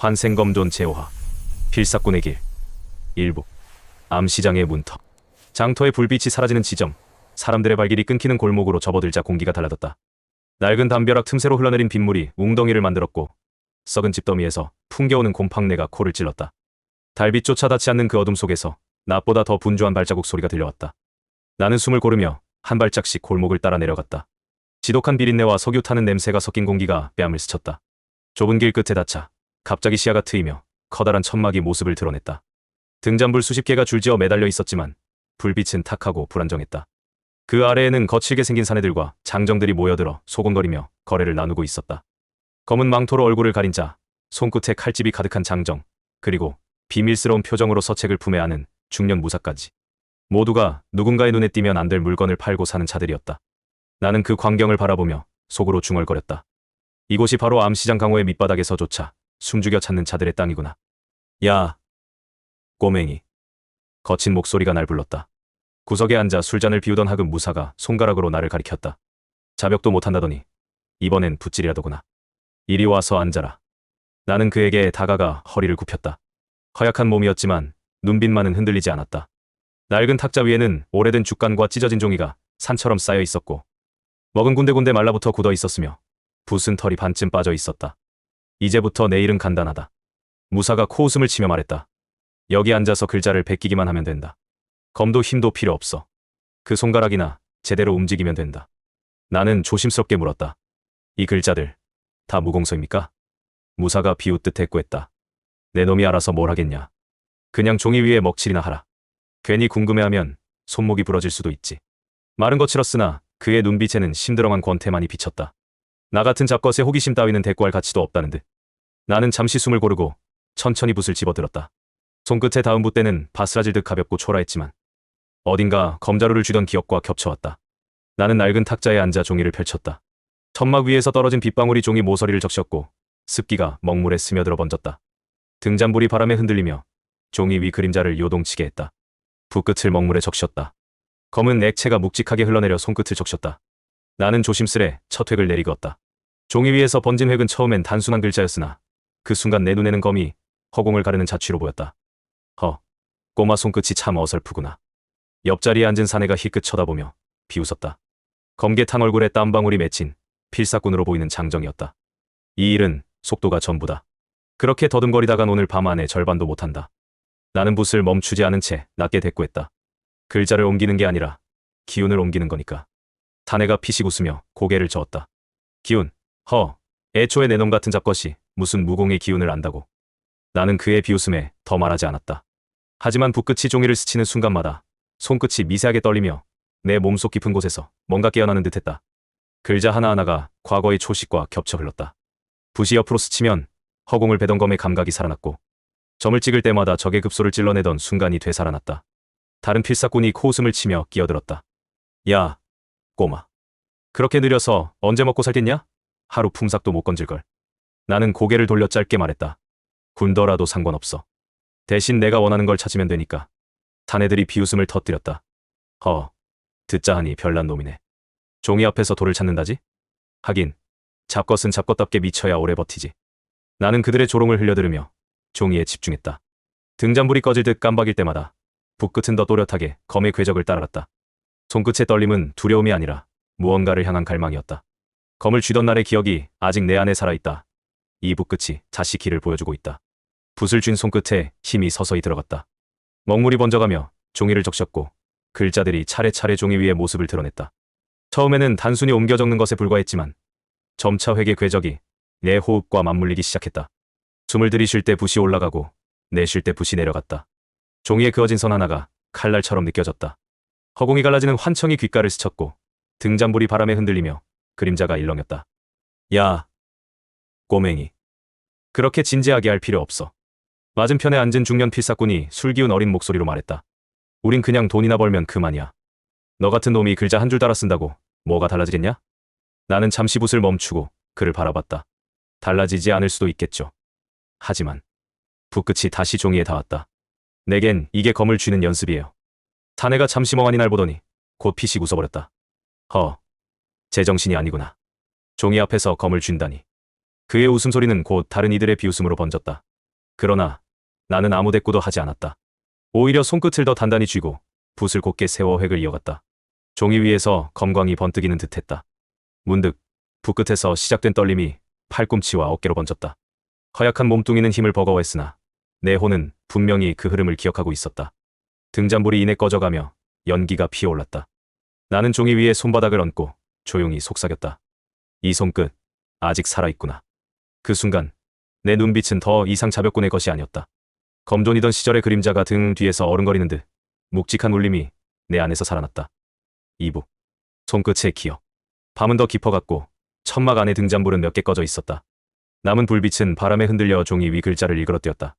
환생검존 제오화 필사꾼의 길 일부 암시장의 문턱 장터의 불빛이 사라지는 지점 사람들의 발길이 끊기는 골목으로 접어들자 공기가 달라졌다. 낡은 담벼락 틈새로 흘러내린 빗물이 웅덩이를 만들었고 썩은 집더미에서 풍겨오는 곰팡내가 코를 찔렀다. 달빛조차 닿지 않는 그 어둠 속에서 낮보다 더 분주한 발자국 소리가 들려왔다. 나는 숨을 고르며 한 발짝씩 골목을 따라 내려갔다. 지독한 비린내와 석유 타는 냄새가 섞인 공기가 뺨을 스쳤다. 좁은 길 끝에 닫자 갑자기 시야가 트이며 커다란 천막이 모습을 드러냈다. 등잔불 수십 개가 줄지어 매달려 있었지만 불빛은 탁하고 불안정했다. 그 아래에는 거칠게 생긴 사내들과 장정들이 모여들어 소곤거리며 거래를 나누고 있었다. 검은 망토로 얼굴을 가린 자, 손끝에 칼집이 가득한 장정, 그리고 비밀스러운 표정으로 서책을 품에 안은 중년 무사까지. 모두가 누군가의 눈에 띄면 안 될 물건을 팔고 사는 자들이었다. 나는 그 광경을 바라보며 속으로 중얼거렸다. 이곳이 바로 암시장 강호의 밑바닥에서조차 숨죽여 찾는 자들의 땅이구나. 야, 꼬맹이. 거친 목소리가 날 불렀다. 구석에 앉아 술잔을 비우던 하급 무사가 손가락으로 나를 가리켰다. 자벽도 못한다더니 이번엔 붓질이라더구나. 이리 와서 앉아라. 나는 그에게 다가가 허리를 굽혔다. 허약한 몸이었지만 눈빛만은 흔들리지 않았다. 낡은 탁자 위에는 오래된 죽간과 찢어진 종이가 산처럼 쌓여 있었고 먹은 군데군데 말라붙어 굳어 있었으며 붓은 털이 반쯤 빠져 있었다. 이제부터 내 일은 간단하다. 무사가 코웃음을 치며 말했다. 여기 앉아서 글자를 베끼기만 하면 된다. 검도 힘도 필요 없어. 그 손가락이나 제대로 움직이면 된다. 나는 조심스럽게 물었다. 이 글자들 다 무공서입니까? 무사가 비웃듯 대꾸했다. 내 놈이 알아서 뭘 하겠냐. 그냥 종이 위에 먹칠이나 하라. 괜히 궁금해하면 손목이 부러질 수도 있지. 말은 거칠었으나 그의 눈빛에는 심드렁한 권태만이 비쳤다. 나 같은 잡것의 호기심 따위는 대꾸할 가치도 없다는 듯. 나는 잠시 숨을 고르고 천천히 붓을 집어들었다. 손끝에 닿은 붓대는 바스라질 듯 가볍고 초라했지만 어딘가 검자루를 쥐던 기억과 겹쳐왔다. 나는 낡은 탁자에 앉아 종이를 펼쳤다. 천막 위에서 떨어진 빗방울이 종이 모서리를 적셨고 습기가 먹물에 스며들어 번졌다. 등잔불이 바람에 흔들리며 종이 위 그림자를 요동치게 했다. 붓끝을 먹물에 적셨다. 검은 액체가 묵직하게 흘러내려 손끝을 적셨다. 나는 조심스레 첫 획을 내리걷다. 종이 위에서 번진 획은 처음엔 단순한 글자였으나 그 순간 내 눈에는 검이 허공을 가르는 자취로 보였다. 꼬마 손끝이 참 어설프구나. 옆자리에 앉은 사내가 희끗 쳐다보며 비웃었다. 검게탄 얼굴에 땀방울이 맺힌 필사꾼으로 보이는 장정이었다. 이 일은 속도가 전부다. 그렇게 더듬거리다간 오늘 밤 안에 절반도 못한다. 나는 붓을 멈추지 않은 채 낮게 대꾸했다. 글자를 옮기는 게 아니라 기운을 옮기는 거니까. 사내가 피식 웃으며 고개를 저었다. 기운, 애초에 내 놈 같은 잡것이 무슨 무공의 기운을 안다고. 나는 그의 비웃음에 더 말하지 않았다. 하지만 붓끝이 종이를 스치는 순간마다 손끝이 미세하게 떨리며 내 몸속 깊은 곳에서 뭔가 깨어나는 듯했다. 글자 하나하나가 과거의 초식과 겹쳐 흘렀다. 붓이 옆으로 스치면 허공을 베던 검의 감각이 살아났고 점을 찍을 때마다 적의 급소를 찔러내던 순간이 되살아났다. 다른 필사꾼이 코웃음을 치며 끼어들었다. 야, 꼬마. 그렇게 느려서 언제 먹고 살겠냐? 하루 품삯도 못 건질걸. 나는 고개를 돌려 짧게 말했다. 굴더라도 상관없어. 대신 내가 원하는 걸 찾으면 되니까. 사내들이 비웃음을 터뜨렸다. 듣자 하니 별난 놈이네. 종이 앞에서 돌을 찾는다지? 하긴 잡것은 잡것답게 미쳐야 오래 버티지. 나는 그들의 조롱을 흘려들으며 종이에 집중했다. 등잔불이 꺼질 듯 깜박일 때마다 붓끝은 더 또렷하게 검의 궤적을 따라갔다. 손끝의 떨림은 두려움이 아니라 무언가를 향한 갈망이었다. 검을 쥐던 날의 기억이 아직 내 안에 살아있다. 이 붓끝이 다시 길을 보여주고 있다. 붓을 쥔 손끝에 힘이 서서히 들어갔다. 먹물이 번져가며 종이를 적셨고 글자들이 차례차례 종이 위에 모습을 드러냈다. 처음에는 단순히 옮겨 적는 것에 불과했지만 점차 획의 궤적이 내 호흡과 맞물리기 시작했다. 숨을 들이쉴 때 붓이 올라가고 내쉴 때 붓이 내려갔다. 종이에 그어진 선 하나가 칼날처럼 느껴졌다. 허공이 갈라지는 환청이 귓가를 스쳤고 등잔불이 바람에 흔들리며 그림자가 일렁였다. 야, 꼬맹이. 그렇게 진지하게 할 필요 없어. 맞은편에 앉은 중년 필사꾼이 술기운 어린 목소리로 말했다. 우린 그냥 돈이나 벌면 그만이야. 너 같은 놈이 글자 한 줄 따라 쓴다고 뭐가 달라지겠냐? 나는 잠시 붓을 멈추고 그를 바라봤다. 달라지지 않을 수도 있겠죠. 하지만 붓끝이 다시 종이에 닿았다. 내겐 이게 검을 쥐는 연습이에요. 사내가 잠시 멍하니 날 보더니 곧 피식 웃어버렸다. 제정신이 아니구나. 종이 앞에서 검을 쥔다니. 그의 웃음소리는 곧 다른 이들의 비웃음으로 번졌다. 그러나 나는 아무 대꾸도 하지 않았다. 오히려 손끝을 더 단단히 쥐고 붓을 곧게 세워 획을 이어갔다. 종이 위에서 검광이 번뜩이는 듯했다. 문득 붓끝에서 시작된 떨림이 팔꿈치와 어깨로 번졌다. 허약한 몸뚱이는 힘을 버거워했으나 내 혼은 분명히 그 흐름을 기억하고 있었다. 등잔불이 이내 꺼져가며 연기가 피어올랐다. 나는 종이 위에 손바닥을 얹고 조용히 속삭였다. 이 손끝 아직 살아있구나. 그 순간 내 눈빛은 더 이상 자벽꾼의 것이 아니었다. 검존이던 시절의 그림자가 등 뒤에서 어른거리는 듯 묵직한 울림이 내 안에서 살아났다. 이북 손끝의 기억. 밤은 더 깊어갔고 천막 안에 등잔불은 몇 개 꺼져 있었다. 남은 불빛은 바람에 흔들려 종이 위 글자를 일그러뜨렸다.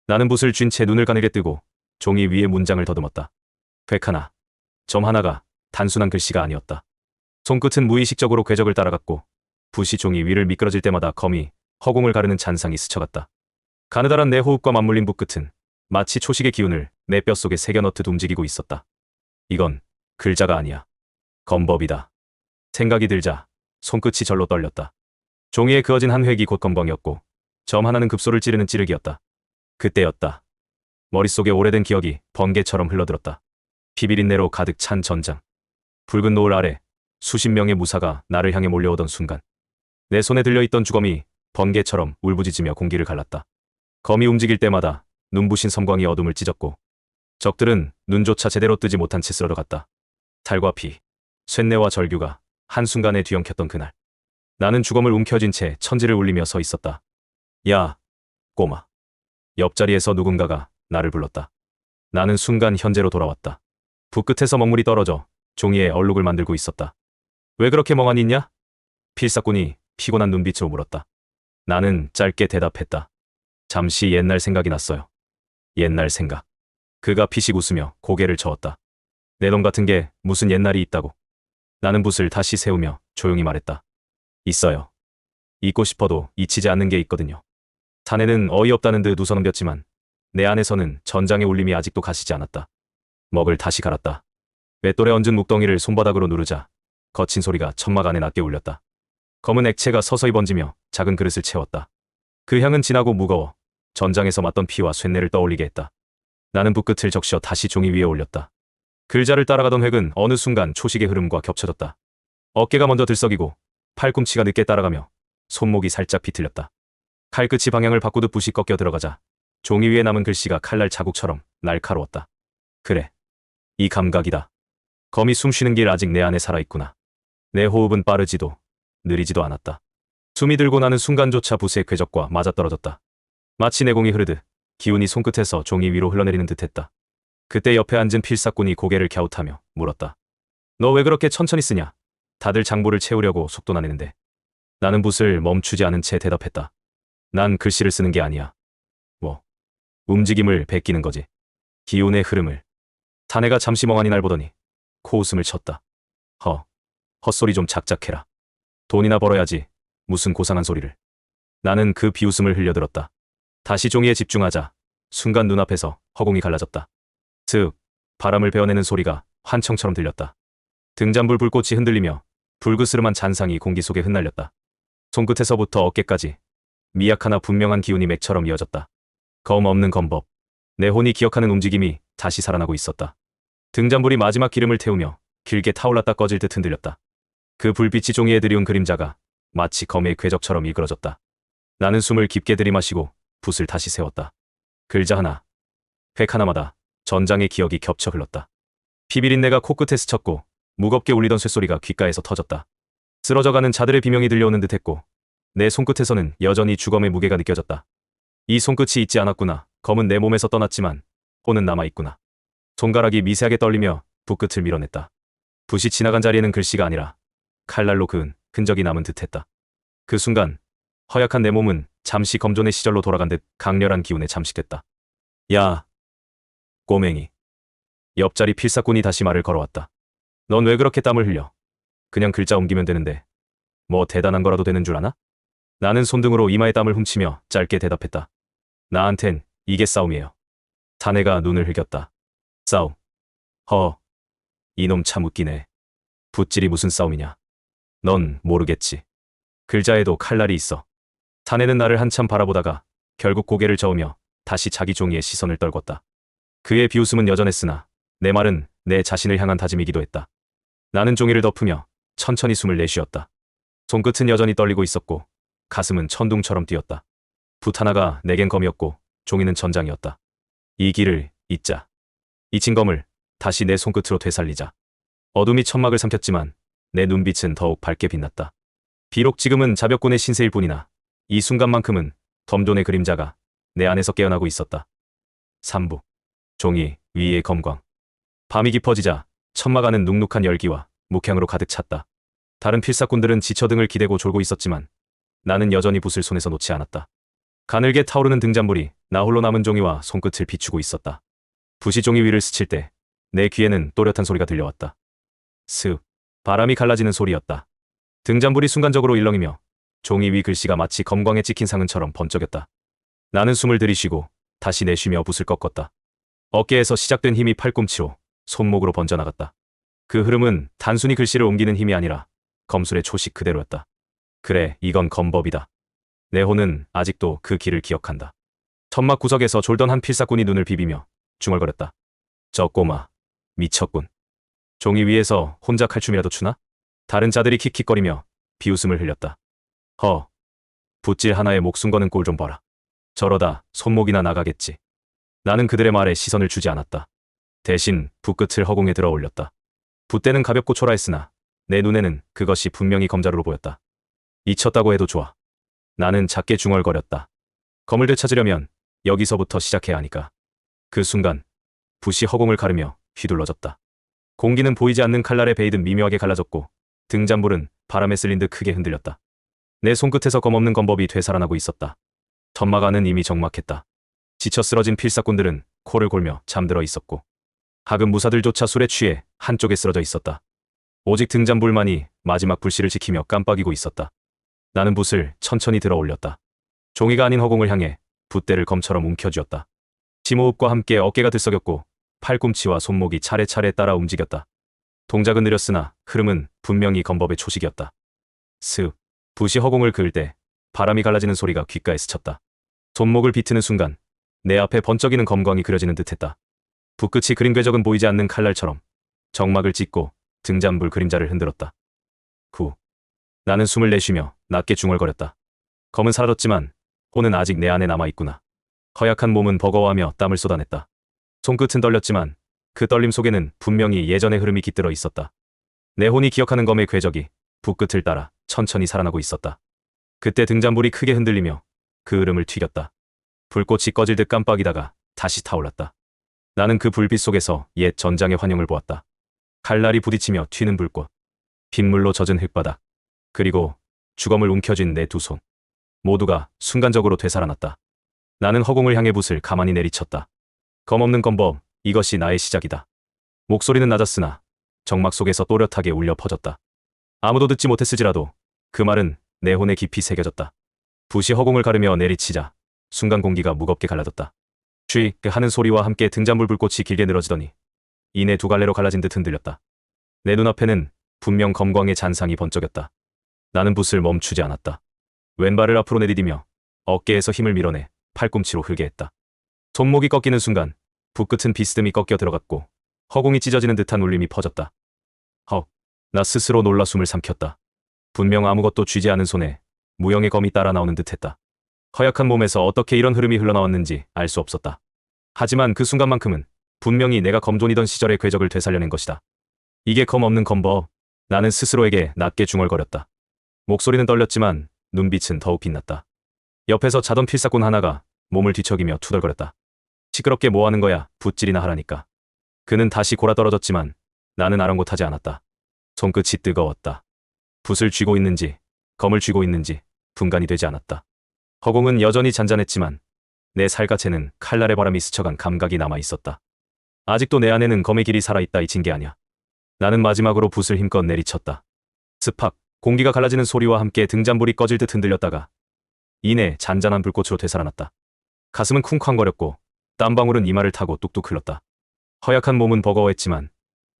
나는 붓을 쥔 채 눈을 가늘게 뜨고 종이 위에 문장을 더듬었다. 획 하나, 점 하나가 단순한 글씨가 아니었다. 손끝은 무의식적으로 궤적을 따라갔고 붓이 종이 위를 미끄러질 때마다 검이 허공을 가르는 잔상이 스쳐갔다. 가느다란 내 호흡과 맞물린 붓끝은 마치 초식의 기운을 내 뼛속에 새겨 넣듯 움직이고 있었다. 이건 글자가 아니야. 검법이다. 생각이 들자 손끝이 절로 떨렸다. 종이에 그어진 한 획이 곧 검광이었고 점 하나는 급소를 찌르는 찌르기였다. 그때였다. 머릿속에 오래된 기억이 번개처럼 흘러들었다. 피비린내로 가득 찬 전장. 붉은 노을 아래 수십 명의 무사가 나를 향해 몰려오던 순간 내 손에 들려있던 주검이 번개처럼 울부짖으며 공기를 갈랐다. 검이 움직일 때마다 눈부신 섬광이 어둠을 찢었고 적들은 눈조차 제대로 뜨지 못한 채 쓰러져갔다. 살과 피, 쇳내와 절규가 한순간에 뒤엉켰던 그날. 나는 주검을 움켜쥔 채 천지를 울리며 서 있었다. 야, 꼬마. 옆자리에서 누군가가 나를 불렀다. 나는 순간 현재로 돌아왔다. 붓끝에서 먹물이 떨어져 종이에 얼룩을 만들고 있었다. 왜 그렇게 멍하니 있냐? 필사꾼이 피곤한 눈빛으로 물었다. 나는 짧게 대답했다. 잠시 옛날 생각이 났어요. 옛날 생각. 그가 피식 웃으며 고개를 저었다. 내 놈 같은 게 무슨 옛날이 있다고. 나는 붓을 다시 세우며 조용히 말했다. 있어요. 잊고 싶어도 잊히지 않는 게 있거든요. 자네는 어이없다는 듯 웃어넘겼지만 내 안에서는 전장의 울림이 아직도 가시지 않았다. 먹을 다시 갈았다. 맷돌에 얹은 묵덩이를 손바닥으로 누르자 거친 소리가 천막 안에 낮게 울렸다. 검은 액체가 서서히 번지며 작은 그릇을 채웠다. 그 향은 진하고 무거워 전장에서 맞던 피와 쇳내를 떠올리게 했다. 나는 붓끝을 적셔 다시 종이 위에 올렸다. 글자를 따라가던 획은 어느 순간 초식의 흐름과 겹쳐졌다. 어깨가 먼저 들썩이고 팔꿈치가 늦게 따라가며 손목이 살짝 비틀렸다. 칼끝이 방향을 바꾸듯 붓이 꺾여 들어가자 종이 위에 남은 글씨가 칼날 자국처럼 날카로웠다. 그래, 이 감각이다. 검이 숨쉬는 길 아직 내 안에 살아있구나. 내 호흡은 빠르지도 느리지도 않았다. 숨이 들고 나는 순간조차 붓의 궤적과 맞아떨어졌다. 마치 내공이 흐르듯 기운이 손끝에서 종이 위로 흘러내리는 듯했다. 그때 옆에 앉은 필사꾼이 고개를 갸웃하며 물었다. 너 왜 그렇게 천천히 쓰냐? 다들 장부를 채우려고 속도 나내는데. 나는 붓을 멈추지 않은 채 대답했다. 난 글씨를 쓰는 게 아니야. 뭐, 움직임을 베끼는 거지. 기운의 흐름을. 자네가 잠시 멍하니 날 보더니 코웃음을 쳤다. 헛소리 좀 작작해라. 돈이나 벌어야지. 무슨 고상한 소리를. 나는 그 비웃음을 흘려들었다. 다시 종이에 집중하자 순간 눈앞에서 허공이 갈라졌다. 슥, 바람을 베어내는 소리가 환청처럼 들렸다. 등잔불 불꽃이 흔들리며 불그스름한 잔상이 공기 속에 흩날렸다. 손끝에서부터 어깨까지 미약하나 분명한 기운이 맥처럼 이어졌다. 검 없는 검법. 내 혼이 기억하는 움직임이 다시 살아나고 있었다. 등잔불이 마지막 기름을 태우며 길게 타올랐다 꺼질 듯 흔들렸다. 그 불빛이 종이에 드리운 그림자가 마치 검의 궤적처럼 이끌어졌다. 나는 숨을 깊게 들이마시고 붓을 다시 세웠다. 글자 하나, 획 하나마다 전장의 기억이 겹쳐 흘렀다. 피비린내가 코끝에 스쳤고 무겁게 울리던 쇳소리가 귓가에서 터졌다. 쓰러져가는 자들의 비명이 들려오는 듯했고 내 손끝에서는 여전히 주검의 무게가 느껴졌다. 이 손끝이 있지 않았구나. 검은 내 몸에서 떠났지만 혼은 남아있구나. 손가락이 미세하게 떨리며 붓끝을 밀어냈다. 붓이 지나간 자리에는 글씨가 아니라 칼날로 그은 흔적이 남은 듯했다. 그 순간 허약한 내 몸은 잠시 검존의 시절로 돌아간 듯 강렬한 기운에 잠식됐다. 야, 꼬맹이. 옆자리 필사꾼이 다시 말을 걸어왔다. 넌 왜 그렇게 땀을 흘려? 그냥 글자 옮기면 되는데 뭐 대단한 거라도 되는 줄 아나? 나는 손등으로 이마에 땀을 훔치며 짧게 대답했다. 나한텐 이게 싸움이에요. 자네가 눈을 흘겼다. 싸움. 이놈 참 웃기네. 붓질이 무슨 싸움이냐. 넌 모르겠지. 글자에도 칼날이 있어. 자네는 나를 한참 바라보다가 결국 고개를 저으며 다시 자기 종이에 시선을 떨궜다. 그의 비웃음은 여전했으나 내 말은 내 자신을 향한 다짐이기도 했다. 나는 종이를 덮으며 천천히 숨을 내쉬었다. 손끝은 여전히 떨리고 있었고 가슴은 천둥처럼 뛰었다. 붓 하나가 내겐 검이었고 종이는 전장이었다. 이 길을 잇자. 잊힌 검을 다시 내 손끝으로 되살리자. 어둠이 천막을 삼켰지만 내 눈빛은 더욱 밝게 빛났다. 비록 지금은 자벽군의 신세일 뿐이나 이 순간만큼은 검존의 그림자가 내 안에서 깨어나고 있었다. 3부. 종이 위의 검광. 밤이 깊어지자 천막 안은 눅눅한 열기와 묵향으로 가득 찼다. 다른 필사꾼들은 지쳐 등을 기대고 졸고 있었지만 나는 여전히 붓을 손에서 놓지 않았다. 가늘게 타오르는 등잔불이 나 홀로 남은 종이와 손끝을 비추고 있었다. 붓이 종이 위를 스칠 때 내 귀에는 또렷한 소리가 들려왔다. 슥. 바람이 갈라지는 소리였다. 등잔불이 순간적으로 일렁이며 종이 위 글씨가 마치 검광에 찍힌 상흔처럼 번쩍였다. 나는 숨을 들이쉬고 다시 내쉬며 붓을 꺾었다. 어깨에서 시작된 힘이 팔꿈치로 손목으로 번져나갔다. 그 흐름은 단순히 글씨를 옮기는 힘이 아니라 검술의 초식 그대로였다. 그래, 이건 검법이다. 내 혼은 아직도 그 길을 기억한다. 천막 구석에서 졸던 한 필사꾼이 눈을 비비며 중얼거렸다. 저 꼬마, 미쳤군. 종이 위에서 혼자 칼춤이라도 추나? 다른 자들이 킥킥거리며 비웃음을 흘렸다. 붓질 하나에 목숨 거는 꼴 좀 봐라. 저러다 손목이나 나가겠지. 나는 그들의 말에 시선을 주지 않았다. 대신 붓끝을 허공에 들어 올렸다. 붓대는 가볍고 초라했으나 내 눈에는 그것이 분명히 검자루로 보였다. 잊혔다고 해도 좋아. 나는 작게 중얼거렸다. 검을 되찾으려면 여기서부터 시작해야 하니까. 그 순간 붓이 허공을 가르며 휘둘러졌다. 공기는 보이지 않는 칼날에 베이듯 미묘하게 갈라졌고 등잔불은 바람에 쓸린 듯 크게 흔들렸다. 내 손끝에서 검없는 검법이 되살아나고 있었다. 천막 안은 이미 적막했다. 지쳐 쓰러진 필사꾼들은 코를 골며 잠들어 있었고 하급 무사들조차 술에 취해 한쪽에 쓰러져 있었다. 오직 등잔불만이 마지막 불씨를 지키며 깜빡이고 있었다. 나는 붓을 천천히 들어 올렸다. 종이가 아닌 허공을 향해 붓대를 검처럼 움켜쥐었다. 심호흡과 함께 어깨가 들썩였고 팔꿈치와 손목이 차례차례 따라 움직였다. 동작은 느렸으나 흐름은 분명히 검법의 초식이었다. 슥. 붓이 허공을 그을 때 바람이 갈라지는 소리가 귓가에 스쳤다. 손목을 비트는 순간 내 앞에 번쩍이는 검광이 그려지는 듯했다. 붓끝이 그린 궤적은 보이지 않는 칼날처럼 정막을 찢고 등잔불 그림자를 흔들었다. 나는 숨을 내쉬며 낮게 중얼거렸다. 검은 사라졌지만 혼은 아직 내 안에 남아있구나. 허약한 몸은 버거워하며 땀을 쏟아냈다. 손끝은 떨렸지만 그 떨림 속에는 분명히 예전의 흐름이 깃들어 있었다. 내 혼이 기억하는 검의 궤적이 붓끝을 따라 천천히 살아나고 있었다. 그때 등잔불이 크게 흔들리며 그 흐름을 튀겼다. 불꽃이 꺼질 듯 깜빡이다가 다시 타올랐다. 나는 그 불빛 속에서 옛 전장의 환영을 보았다. 칼날이 부딪히며 튀는 불꽃, 빗물로 젖은 흙바닥, 그리고 주검을 움켜쥔 내 두 손. 모두가 순간적으로 되살아났다. 나는 허공을 향해 붓을 가만히 내리쳤다. 검없는 검법, 이것이 나의 시작이다. 목소리는 낮았으나 정막 속에서 또렷하게 울려 퍼졌다. 아무도 듣지 못했을지라도 그 말은 내 혼에 깊이 새겨졌다. 붓이 허공을 가르며 내리치자 순간 공기가 무겁게 갈라졌다. 쥐 하는 소리와 함께 등잔불 불꽃이 길게 늘어지더니 이내 두 갈래로 갈라진 듯 흔들렸다. 내 눈앞에는 분명 검광의 잔상이 번쩍였다. 나는 붓을 멈추지 않았다. 왼발을 앞으로 내디디며 어깨에서 힘을 밀어내 팔꿈치로 흘게 했다. 손목이 꺾이는 순간 붓끝은 비스듬히 꺾여 들어갔고 허공이 찢어지는 듯한 울림이 퍼졌다. 나 스스로 놀라 숨을 삼켰다. 분명 아무것도 쥐지 않은 손에 무형의 검이 따라 나오는 듯했다. 허약한 몸에서 어떻게 이런 흐름이 흘러나왔는지 알 수 없었다. 하지만 그 순간만큼은 분명히 내가 검존이던 시절의 궤적을 되살려낸 것이다. 이게 검 없는 검법. 나는 스스로에게 낮게 중얼거렸다. 목소리는 떨렸지만 눈빛은 더욱 빛났다. 옆에서 자던 필사꾼 하나가 몸을 뒤척이며 투덜거렸다. 시끄럽게 뭐하는 거야, 붓질이나 하라니까. 그는 다시 골아떨어졌지만 나는 아랑곳하지 않았다. 손끝이 뜨거웠다. 붓을 쥐고 있는지 검을 쥐고 있는지 분간이 되지 않았다. 허공은 여전히 잔잔했지만 내 살갗에는 칼날의 바람이 스쳐간 감각이 남아있었다. 아직도 내 안에는 검의 길이 살아있다 잊힌 게 아니야. 나는 마지막으로 붓을 힘껏 내리쳤다. 스팍, 공기가 갈라지는 소리와 함께 등잔불이 꺼질 듯 흔들렸다가 이내 잔잔한 불꽃으로 되살아났다. 가슴은 쿵쾅거렸고 땀방울은 이마를 타고 뚝뚝 흘렀다. 허약한 몸은 버거워했지만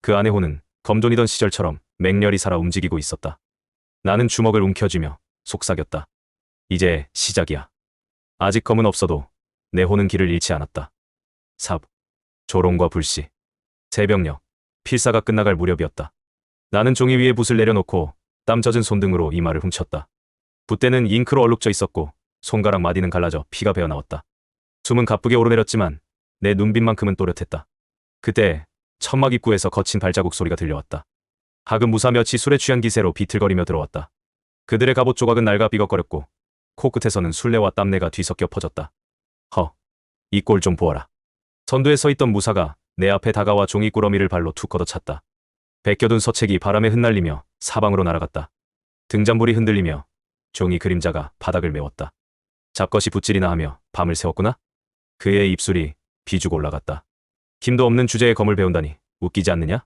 그 안의 혼은 검존이던 시절처럼 맹렬히 살아 움직이고 있었다. 나는 주먹을 움켜쥐며 속삭였다. 이제 시작이야. 아직 검은 없어도 내 혼은 길을 잃지 않았다. 삽, 조롱과 불씨, 새벽녘, 필사가 끝나갈 무렵이었다. 나는 종이 위에 붓을 내려놓고 땀 젖은 손등으로 이마를 훔쳤다. 붓대는 잉크로 얼룩져 있었고 손가락 마디는 갈라져 피가 배어나왔다. 숨은 가쁘게 오르내렸지만 내 눈빛만큼은 또렷했다. 그때 천막 입구에서 거친 발자국 소리가 들려왔다. 하급 무사 몇이 술에 취한 기세로 비틀거리며 들어왔다. 그들의 갑옷 조각은 낡아 삐걱거렸고 코끝에서는 술내와 땀내가 뒤섞여 퍼졌다. 허, 이 꼴 좀 보아라. 선두에 서 있던 무사가 내 앞에 다가와 종이 꾸러미를 발로 툭 걷어찼다. 벗겨둔 서책이 바람에 흩날리며 사방으로 날아갔다. 등잔불이 흔들리며 종이 그림자가 바닥을 메웠다. 잡것이 붓질이나 하며 밤을 새웠구나? 그의 입술이 비죽 올라갔다. 힘도 없는 주제에 검을 배운다니 웃기지 않느냐?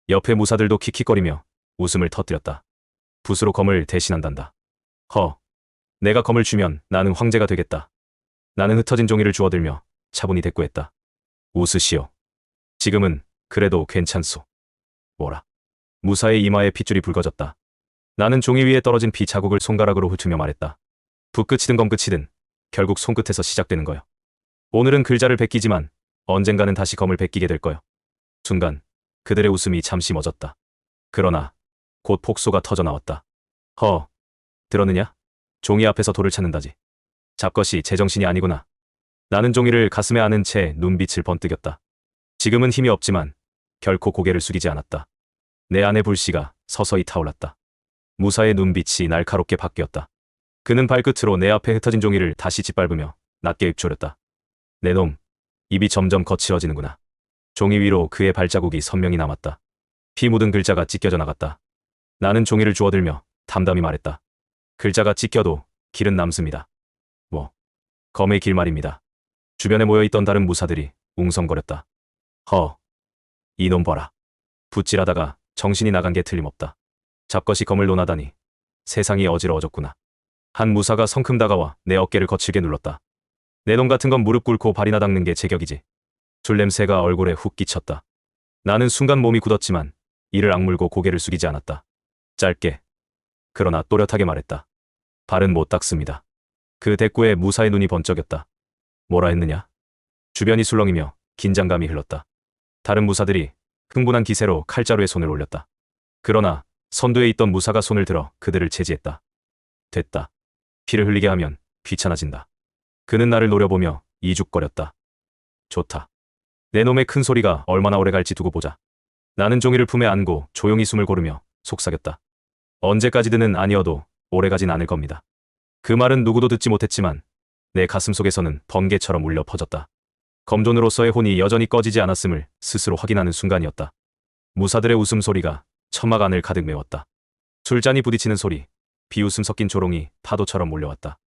옆에 무사들도 킥킥거리며 웃음을 터뜨렸다. 붓으로 검을 대신한단다. 허, 내가 검을 주면 나는 황제가 되겠다. 나는 흩어진 종이를 주워들며 차분히 대꾸했다. 웃으시오. 지금은 그래도 괜찮소. 뭐라? 무사의 이마에 핏줄이 붉어졌다. 나는 종이 위에 떨어진 피 자국을 손가락으로 훑으며 말했다. 붓끝이든 검끝이든 결국 손끝에서 시작되는 거요. 오늘은 글자를 베끼지만 언젠가는 다시 검을 베끼게 될 거요. 순간 그들의 웃음이 잠시 멎었다. 그러나 곧 폭소가 터져 나왔다. 허, 들었느냐? 종이 앞에서 돌을 찾는다지. 잡것이 제정신이 아니구나. 나는 종이를 가슴에 안은 채 눈빛을 번뜩였다. 지금은 힘이 없지만 결코 고개를 숙이지 않았다. 내 안의 불씨가 서서히 타올랐다. 무사의 눈빛이 날카롭게 바뀌었다. 그는 발끝으로 내 앞에 흩어진 종이를 다시 짓밟으며 낮게 읊조렸다. 내 놈, 입이 점점 거칠어지는구나. 종이 위로 그의 발자국이 선명히 남았다. 피 묻은 글자가 찢겨져 나갔다. 나는 종이를 주워들며 담담히 말했다. 글자가 찢겨도 길은 남습니다. 뭐, 검의 길 말입니다. 주변에 모여있던 다른 무사들이 웅성거렸다. 허, 이놈 봐라. 붓질하다가 정신이 나간 게 틀림없다. 잡것이 검을 논하다니 세상이 어지러워졌구나. 한 무사가 성큼 다가와 내 어깨를 거칠게 눌렀다. 내 놈 같은 건 무릎 꿇고 발이나 닦는 게 제격이지. 술 냄새가 얼굴에 훅 끼쳤다. 나는 순간 몸이 굳었지만 이를 악물고 고개를 숙이지 않았다. 짧게, 그러나 또렷하게 말했다. 발은 못 닦습니다. 그 대꾸에 무사의 눈이 번쩍였다. 뭐라 했느냐? 주변이 술렁이며 긴장감이 흘렀다. 다른 무사들이 흥분한 기세로 칼자루에 손을 올렸다. 그러나 선두에 있던 무사가 손을 들어 그들을 제지했다. 됐다. 피를 흘리게 하면 귀찮아진다. 그는 나를 노려보며 이죽거렸다. 좋다. 내 놈의 큰 소리가 얼마나 오래 갈지 두고 보자. 나는 종이를 품에 안고 조용히 숨을 고르며 속삭였다. 언제까지든은 아니어도 오래가진 않을 겁니다. 그 말은 누구도 듣지 못했지만 내 가슴속에서는 번개처럼 울려 퍼졌다. 검존으로서의 혼이 여전히 꺼지지 않았음을 스스로 확인하는 순간이었다. 무사들의 웃음소리가 천막 안을 가득 메웠다. 술잔이 부딪히는 소리, 비웃음 섞인 조롱이 파도처럼 몰려왔다.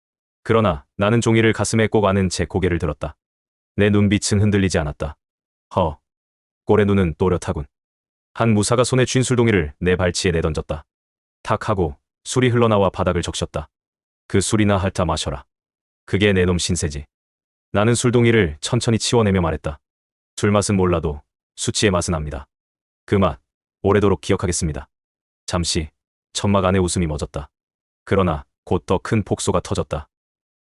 그러나 나는 종이를 가슴에 꼭 안은 채 고개를 들었다. 내 눈빛은 흔들리지 않았다. 허, 꼴의 눈은 또렷하군. 한 무사가 손에 쥔 술동이를 내 발치에 내던졌다. 탁 하고 술이 흘러나와 바닥을 적셨다. 그 술이나 핥아 마셔라. 그게 내 놈 신세지. 나는 술동이를 천천히 치워내며 말했다. 술맛은 몰라도 수치의 맛은 압니다. 그 맛, 오래도록 기억하겠습니다. 잠시 천막 안에 웃음이 멎었다. 그러나 곧 더 큰 폭소가 터졌다.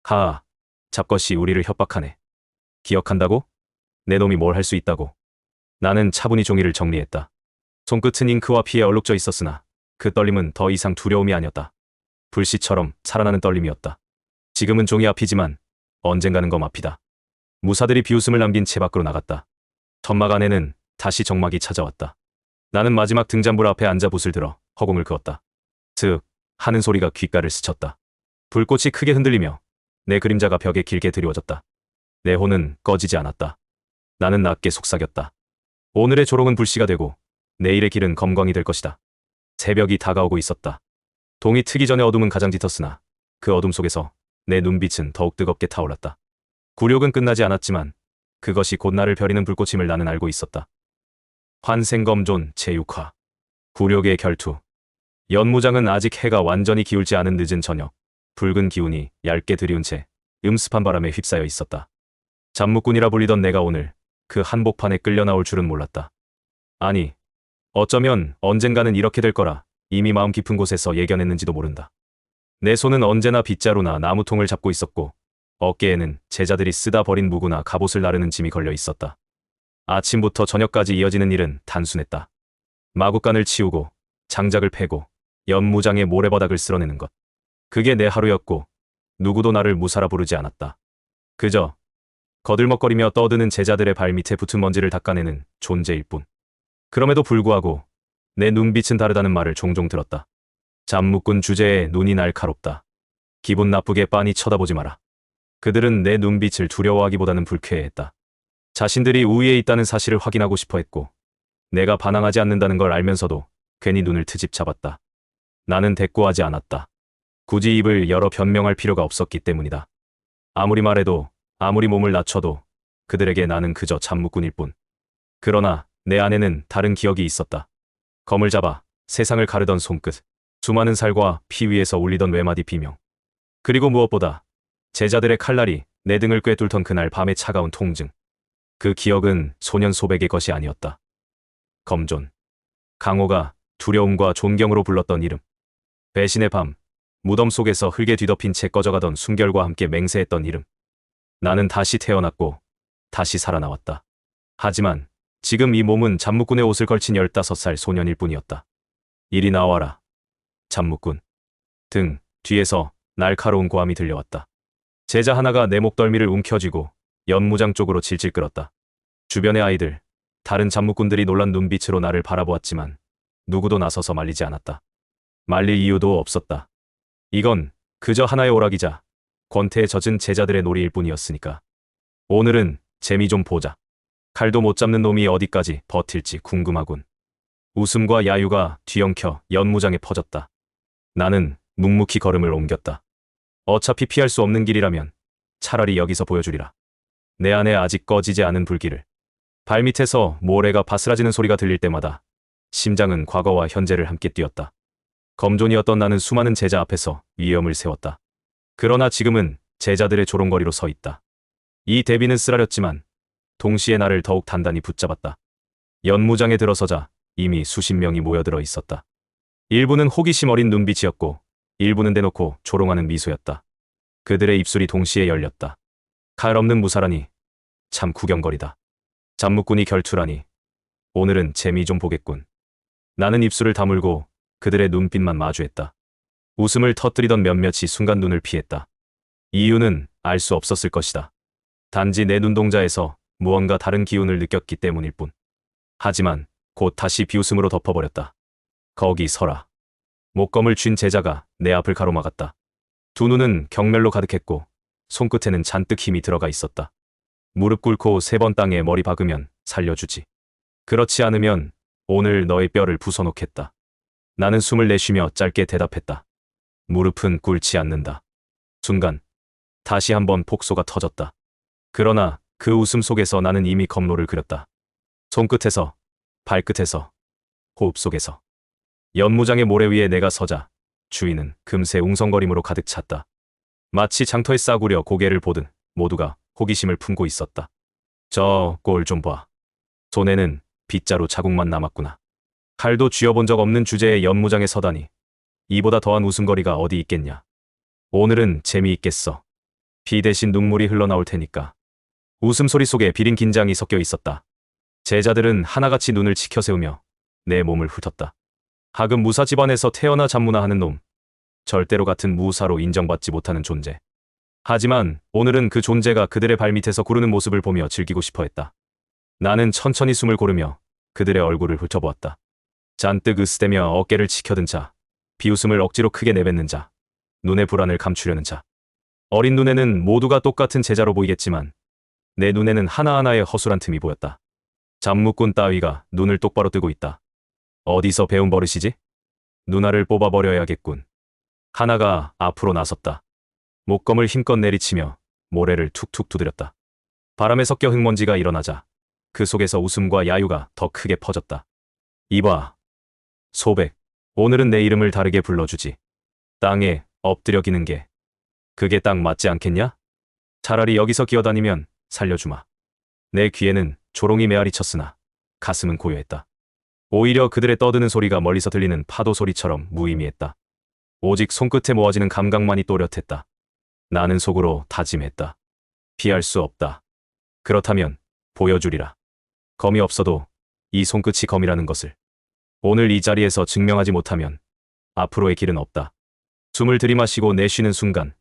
하아, 잡것이 우리를 협박하네. 기억한다고? 내 놈이 뭘 할 수 있다고. 나는 차분히 종이를 정리했다. 손끝은 잉크와 피에 얼룩져 있었으나 그 떨림은 더 이상 두려움이 아니었다. 불씨처럼 살아나는 떨림이었다. 지금은 종이 앞이지만 언젠가는 검 앞이다. 무사들이 비웃음을 남긴 채 밖으로 나갔다. 천막 안에는 다시 정막이 찾아왔다. 나는 마지막 등잔불 앞에 앉아 붓을 들어 허공을 그었다. 슥 하는 소리가 귓가를 스쳤다. 불꽃이 크게 흔들리며 내 그림자가 벽에 길게 드리워졌다. 내 혼은 꺼지지 않았다. 나는 낮게 속삭였다. 오늘의 조롱은 불씨가 되고 내일의 길은 검광이 될 것이다. 새벽이 다가오고 있었다. 동이 트기 전에 어둠은 가장 짙었으나 그 어둠 속에서 내 눈빛은 더욱 뜨겁게 타올랐다. 굴욕은 끝나지 않았지만 그것이 곧 나를 벼리는 불꽃임을 나는 알고 있었다. 환생검존 제6화 굴욕의 결투. 연무장은 아직 해가 완전히 기울지 않은 늦은 저녁, 붉은 기운이 얇게 드리운 채 음습한 바람에 휩싸여 있었다. 잠묵꾼이라 불리던 내가 오늘 그 한복판에 끌려 나올 줄은 몰랐다. 아니, 어쩌면 언젠가는 이렇게 될 거라 이미 마음 깊은 곳에서 예견했는지도 모른다. 내 손은 언제나 빗자루나 나무통을 잡고 있었고 어깨에는 제자들이 쓰다 버린 무구나 갑옷을 나르는 짐이 걸려 있었다. 아침부터 저녁까지 이어지는 일은 단순했다. 마구간을 치우고 장작을 패고 연무장에 모래바닥을 쓸어내는 것. 그게 내 하루였고 누구도 나를 무사라 부르지 않았다. 그저 거들먹거리며 떠드는 제자들의 발밑에 붙은 먼지를 닦아내는 존재일 뿐. 그럼에도 불구하고 내 눈빛은 다르다는 말을 종종 들었다. 잠묵군 주제에 눈이 날카롭다. 기분 나쁘게 빤히 쳐다보지 마라. 그들은 내 눈빛을 두려워하기보다는 불쾌해했다. 자신들이 우위에 있다는 사실을 확인하고 싶어 했고 내가 반항하지 않는다는 걸 알면서도 괜히 눈을 트집 잡았다. 나는 대꾸하지 않았다. 굳이 입을 열어 변명할 필요가 없었기 때문이다. 아무리 말해도 아무리 몸을 낮춰도 그들에게 나는 그저 잠묵군일 뿐. 그러나 내 안에는 다른 기억이 있었다. 검을 잡아 세상을 가르던 손끝, 수많은 살과 피 위에서 울리던 외마디 비명. 그리고 무엇보다 제자들의 칼날이 내 등을 꿰뚫던 그날 밤의 차가운 통증. 그 기억은 소년 소백의 것이 아니었다. 검존. 강호가 두려움과 존경으로 불렀던 이름. 배신의 밤, 무덤 속에서 흙에 뒤덮인 채 꺼져가던 숨결과 함께 맹세했던 이름. 나는 다시 태어났고 다시 살아나왔다. 하지만 지금 이 몸은 잠묵군의 옷을 걸친 15살 소년일 뿐이었다. 이리 나와라. 잠묵군. 등 뒤에서 날카로운 고함이 들려왔다. 제자 하나가 내 목덜미를 움켜쥐고 연무장 쪽으로 질질 끌었다. 주변의 아이들, 다른 잠묵군들이 놀란 눈빛으로 나를 바라보았지만 누구도 나서서 말리지 않았다. 말릴 이유도 없었다. 이건 그저 하나의 오락이자 권태에 젖은 제자들의 놀이일 뿐이었으니까. 오늘은 재미 좀 보자. 칼도 못 잡는 놈이 어디까지 버틸지 궁금하군. 웃음과 야유가 뒤엉켜 연무장에 퍼졌다. 나는 묵묵히 걸음을 옮겼다. 어차피 피할 수 없는 길이라면 차라리 여기서 보여주리라. 내 안에 아직 꺼지지 않은 불길을. 발밑에서 모래가 바스라지는 소리가 들릴 때마다 심장은 과거와 현재를 함께 뛰었다. 검존이었던 나는 수많은 제자 앞에서 위엄을 세웠다. 그러나 지금은 제자들의 조롱거리로 서 있다. 이 대비는 쓰라렸지만 동시에 나를 더욱 단단히 붙잡았다. 연무장에 들어서자 이미 수십 명이 모여들어 있었다. 일부는 호기심 어린 눈빛이었고 일부는 대놓고 조롱하는 미소였다. 그들의 입술이 동시에 열렸다. 칼 없는 무사라니 참 구경거리다. 잠묵군이 결투라니 오늘은 재미 좀 보겠군. 나는 입술을 다물고 그들의 눈빛만 마주했다. 웃음을 터뜨리던 몇몇이 순간 눈을 피했다. 이유는 알 수 없었을 것이다. 단지 내 눈동자에서 무언가 다른 기운을 느꼈기 때문일 뿐. 하지만 곧 다시 비웃음으로 덮어버렸다. 거기 서라. 목검을 쥔 제자가 내 앞을 가로막았다. 두 눈은 경멸로 가득했고 손끝에는 잔뜩 힘이 들어가 있었다. 무릎 꿇고 3번 땅에 머리 박으면 살려주지. 그렇지 않으면 오늘 너의 뼈를 부숴놓겠다. 나는 숨을 내쉬며 짧게 대답했다. 무릎은 꿇지 않는다. 순간 다시 한번 폭소가 터졌다. 그러나 그 웃음 속에서 나는 이미 검로를 그렸다. 손끝에서, 발끝에서, 호흡 속에서. 연무장의 모래 위에 내가 서자 주위는 금세 웅성거림으로 가득 찼다. 마치 장터에 싸구려 고개를 보듯 모두가 호기심을 품고 있었다. 저 꼴 좀 봐. 손에는 빗자루 자국만 남았구나. 칼도 쥐어본 적 없는 주제에 연무장에 서다니 이보다 더한 웃음거리가 어디 있겠냐. 오늘은 재미있겠어. 피 대신 눈물이 흘러나올 테니까. 웃음소리 속에 비린 긴장이 섞여 있었다. 제자들은 하나같이 눈을 치켜세우며 내 몸을 훑었다. 하급 무사 집안에서 태어나 잠무나하는 놈. 절대로 같은 무사로 인정받지 못하는 존재. 하지만 오늘은 그 존재가 그들의 발밑에서 구르는 모습을 보며 즐기고 싶어 했다. 나는 천천히 숨을 고르며 그들의 얼굴을 훑어보았다. 잔뜩 으스대며 어깨를 치켜든 자, 비웃음을 억지로 크게 내뱉는 자, 눈의 불안을 감추려는 자. 어린 눈에는 모두가 똑같은 제자로 보이겠지만 내 눈에는 하나하나의 허술한 틈이 보였다. 잠묵군 따위가 눈을 똑바로 뜨고 있다. 어디서 배운 버릇이지? 누나를 뽑아버려야겠군. 하나가 앞으로 나섰다. 목검을 힘껏 내리치며 모래를 툭툭 두드렸다. 바람에 섞여 흙먼지가 일어나자 그 속에서 웃음과 야유가 더 크게 퍼졌다. 이봐, 소백, 오늘은 내 이름을 다르게 불러주지. 땅에 엎드려 기는 게 그게 딱 맞지 않겠냐? 차라리 여기서 기어다니면 살려주마. 내 귀에는 조롱이 메아리 쳤으나 가슴은 고요했다. 오히려 그들의 떠드는 소리가 멀리서 들리는 파도 소리처럼 무의미했다. 오직 손끝에 모아지는 감각만이 또렷했다. 나는 속으로 다짐했다. 피할 수 없다. 그렇다면 보여주리라. 검이 없어도 이 손끝이 검이라는 것을. 오늘 이 자리에서 증명하지 못하면 앞으로의 길은 없다. 숨을 들이마시고 내쉬는 순간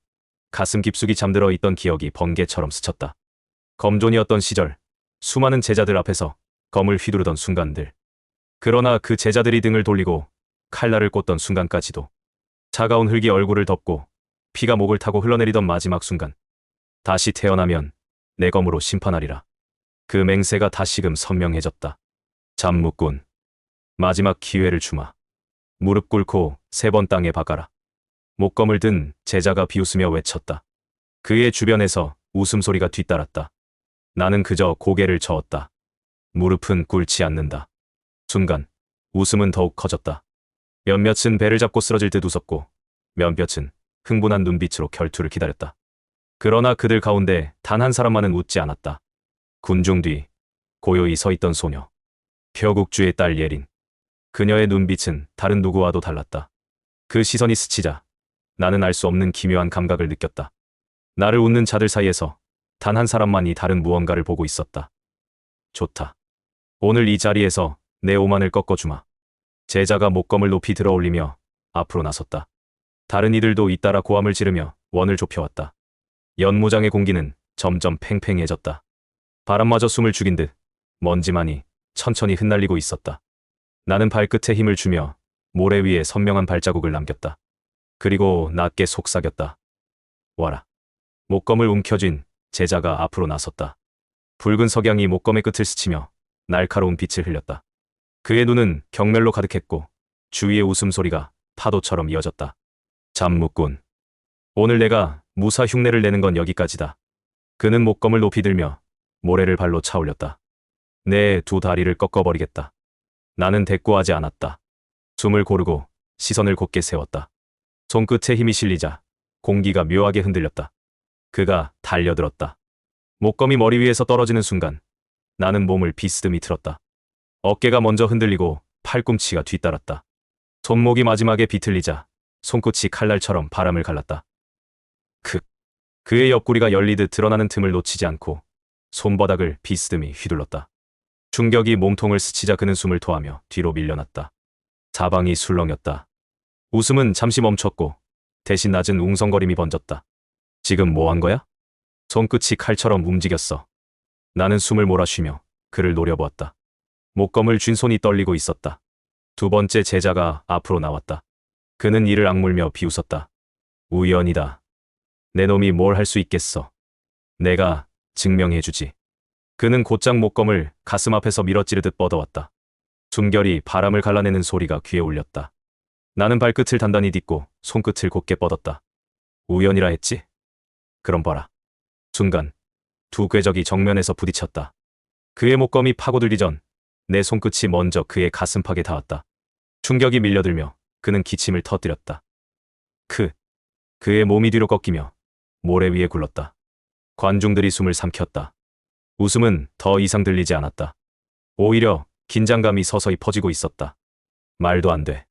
가슴 깊숙이 잠들어 있던 기억이 번개처럼 스쳤다. 검존이었던 시절, 수많은 제자들 앞에서 검을 휘두르던 순간들. 그러나 그 제자들이 등을 돌리고 칼날을 꽂던 순간까지도. 차가운 흙이 얼굴을 덮고 피가 목을 타고 흘러내리던 마지막 순간. 다시 태어나면 내 검으로 심판하리라. 그 맹세가 다시금 선명해졌다. 잠묵군. 마지막 기회를 주마. 무릎 꿇고 3번 땅에 박아라. 목검을 든 제자가 비웃으며 외쳤다. 그의 주변에서 웃음소리가 뒤따랐다. 나는 그저 고개를 저었다. 무릎은 꿇지 않는다. 순간 웃음은 더욱 커졌다. 몇몇은 배를 잡고 쓰러질 듯 웃었고 몇몇은 흥분한 눈빛으로 결투를 기다렸다. 그러나 그들 가운데 단 한 사람만은 웃지 않았다. 군중 뒤 고요히 서 있던 소녀. 표국주의 딸 예린. 그녀의 눈빛은 다른 누구와도 달랐다. 그 시선이 스치자 나는 알 수 없는 기묘한 감각을 느꼈다. 나를 웃는 자들 사이에서 단 한 사람만이 다른 무언가를 보고 있었다. 좋다. 오늘 이 자리에서 내 오만을 꺾어주마. 제자가 목검을 높이 들어 올리며 앞으로 나섰다. 다른 이들도 잇따라 고함을 지르며 원을 좁혀왔다. 연무장의 공기는 점점 팽팽해졌다. 바람마저 숨을 죽인 듯 먼지만이 천천히 흩날리고 있었다. 나는 발끝에 힘을 주며 모래 위에 선명한 발자국을 남겼다. 그리고 낮게 속삭였다. 와라. 목검을 움켜쥔 제자가 앞으로 나섰다. 붉은 석양이 목검의 끝을 스치며 날카로운 빛을 흘렸다. 그의 눈은 경멸로 가득했고 주위의 웃음소리가 파도처럼 이어졌다. 잠묵군. 오늘 내가 무사 흉내를 내는 건 여기까지다. 그는 목검을 높이 들며 모래를 발로 차올렸다. 내 2 다리를 꺾어버리겠다. 나는 대꾸하지 않았다. 숨을 고르고 시선을 곧게 세웠다. 손끝에 힘이 실리자 공기가 묘하게 흔들렸다. 그가 달려들었다. 목검이 머리 위에서 떨어지는 순간 나는 몸을 비스듬히 틀었다. 어깨가 먼저 흔들리고 팔꿈치가 뒤따랐다. 손목이 마지막에 비틀리자 손끝이 칼날처럼 바람을 갈랐다. 그의 옆구리가 열리듯 드러나는 틈을 놓치지 않고 손바닥을 비스듬히 휘둘렀다. 충격이 몸통을 스치자 그는 숨을 토하며 뒤로 밀려났다. 사방이 술렁였다. 웃음은 잠시 멈췄고 대신 낮은 웅성거림이 번졌다. 지금 뭐 한 거야? 손끝이 칼처럼 움직였어. 나는 숨을 몰아쉬며 그를 노려보았다. 목검을 쥔 손이 떨리고 있었다. 2번째 제자가 앞으로 나왔다. 그는 이를 악물며 비웃었다. 우연이다. 내 놈이 뭘 할 수 있겠어. 내가 증명해주지. 그는 곧장 목검을 가슴 앞에서 밀어찌르듯 뻗어왔다. 숨결이 바람을 갈라내는 소리가 귀에 울렸다. 나는 발끝을 단단히 딛고 손끝을 곧게 뻗었다. 우연이라 했지? 그럼 봐라. 순간 2 궤적이 정면에서 부딪혔다. 그의 목검이 파고들기 전 내 손끝이 먼저 그의 가슴팍에 닿았다. 충격이 밀려들며 그는 기침을 터뜨렸다. 그의 몸이 뒤로 꺾이며 모래 위에 굴렀다. 관중들이 숨을 삼켰다. 웃음은 더 이상 들리지 않았다. 오히려 긴장감이 서서히 퍼지고 있었다. 말도 안 돼.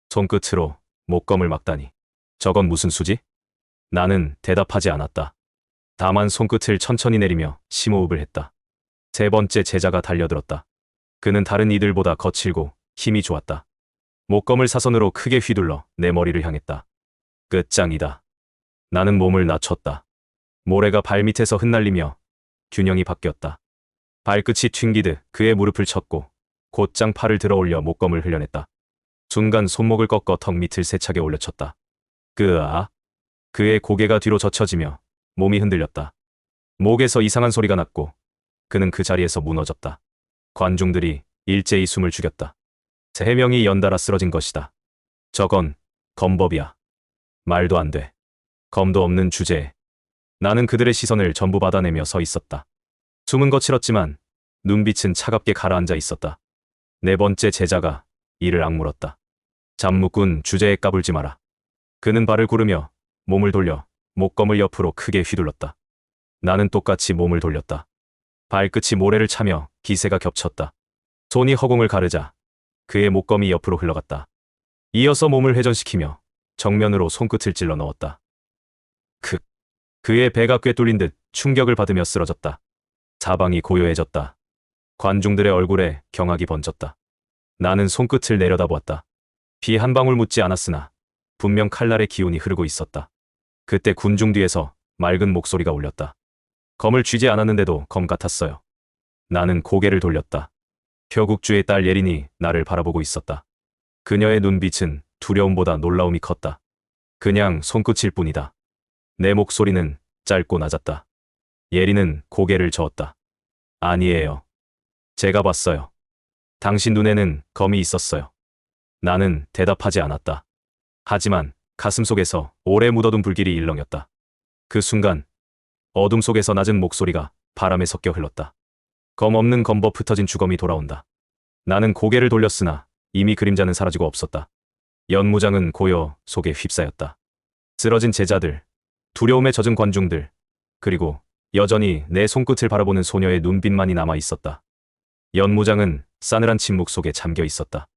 손끝으로 목검을 막다니. 저건 무슨 수지? 나는 대답하지 않았다. 다만 손끝을 천천히 내리며 심호흡을 했다. 3번째 제자가 달려들었다. 그는 다른 이들보다 거칠고 힘이 좋았다. 목검을 사선으로 크게 휘둘러 내 머리를 향했다. 끝장이다. 나는 몸을 낮췄다. 모래가 발밑에서 흩날리며 균형이 바뀌었다. 발끝이 튕기듯 그의 무릎을 쳤고 곧장 팔을 들어 올려 목검을 흘려냈다. 순간 손목을 꺾어 턱 밑을 세차게 올려쳤다. 그의 고개가 뒤로 젖혀지며 몸이 흔들렸다. 목에서 이상한 소리가 났고 그는 그 자리에서 무너졌다. 관중들이 일제히 숨을 죽였다. 3명이 연달아 쓰러진 것이다. 저건 검법이야. 말도 안 돼. 검도 없는 주제에. 나는 그들의 시선을 전부 받아내며 서 있었다. 숨은 거칠었지만 눈빛은 차갑게 가라앉아 있었다. 4번째 제자가 이를 악물었다. 잠묵군, 주제에 까불지 마라. 그는 발을 구르며 몸을 돌려 목검을 옆으로 크게 휘둘렀다. 나는 똑같이 몸을 돌렸다. 발끝이 모래를 차며 기세가 겹쳤다. 손이 허공을 가르자 그의 목검이 옆으로 흘러갔다. 이어서 몸을 회전시키며 정면으로 손끝을 찔러 넣었다. 그의 배가 꿰뚫린 듯 충격을 받으며 쓰러졌다. 사방이 고요해졌다. 관중들의 얼굴에 경악이 번졌다. 나는 손끝을 내려다보았다. 피 한 방울 묻지 않았으나 분명 칼날의 기운이 흐르고 있었다. 그때 군중 뒤에서 맑은 목소리가 울렸다. 검을 쥐지 않았는데도 검 같았어요. 나는 고개를 돌렸다. 표국주의 딸 예린이 나를 바라보고 있었다. 그녀의 눈빛은 두려움보다 놀라움이 컸다. 그냥 손끝일 뿐이다. 내 목소리는 짧고 낮았다. 예린은 고개를 저었다. 아니에요. 제가 봤어요. 당신 눈에는 검이 있었어요. 나는 대답하지 않았다. 하지만 가슴속에서 오래 묻어둔 불길이 일렁였다. 그 순간 어둠 속에서 낮은 목소리가 바람에 섞여 흘렀다. 검 없는 검법 흩어진 주검이 돌아온다. 나는 고개를 돌렸으나 이미 그림자는 사라지고 없었다. 연무장은 고요 속에 휩싸였다. 쓰러진 제자들, 두려움에 젖은 관중들, 그리고 여전히 내 손끝을 바라보는 소녀의 눈빛만이 남아 있었다. 연무장은 싸늘한 침묵 속에 잠겨 있었다.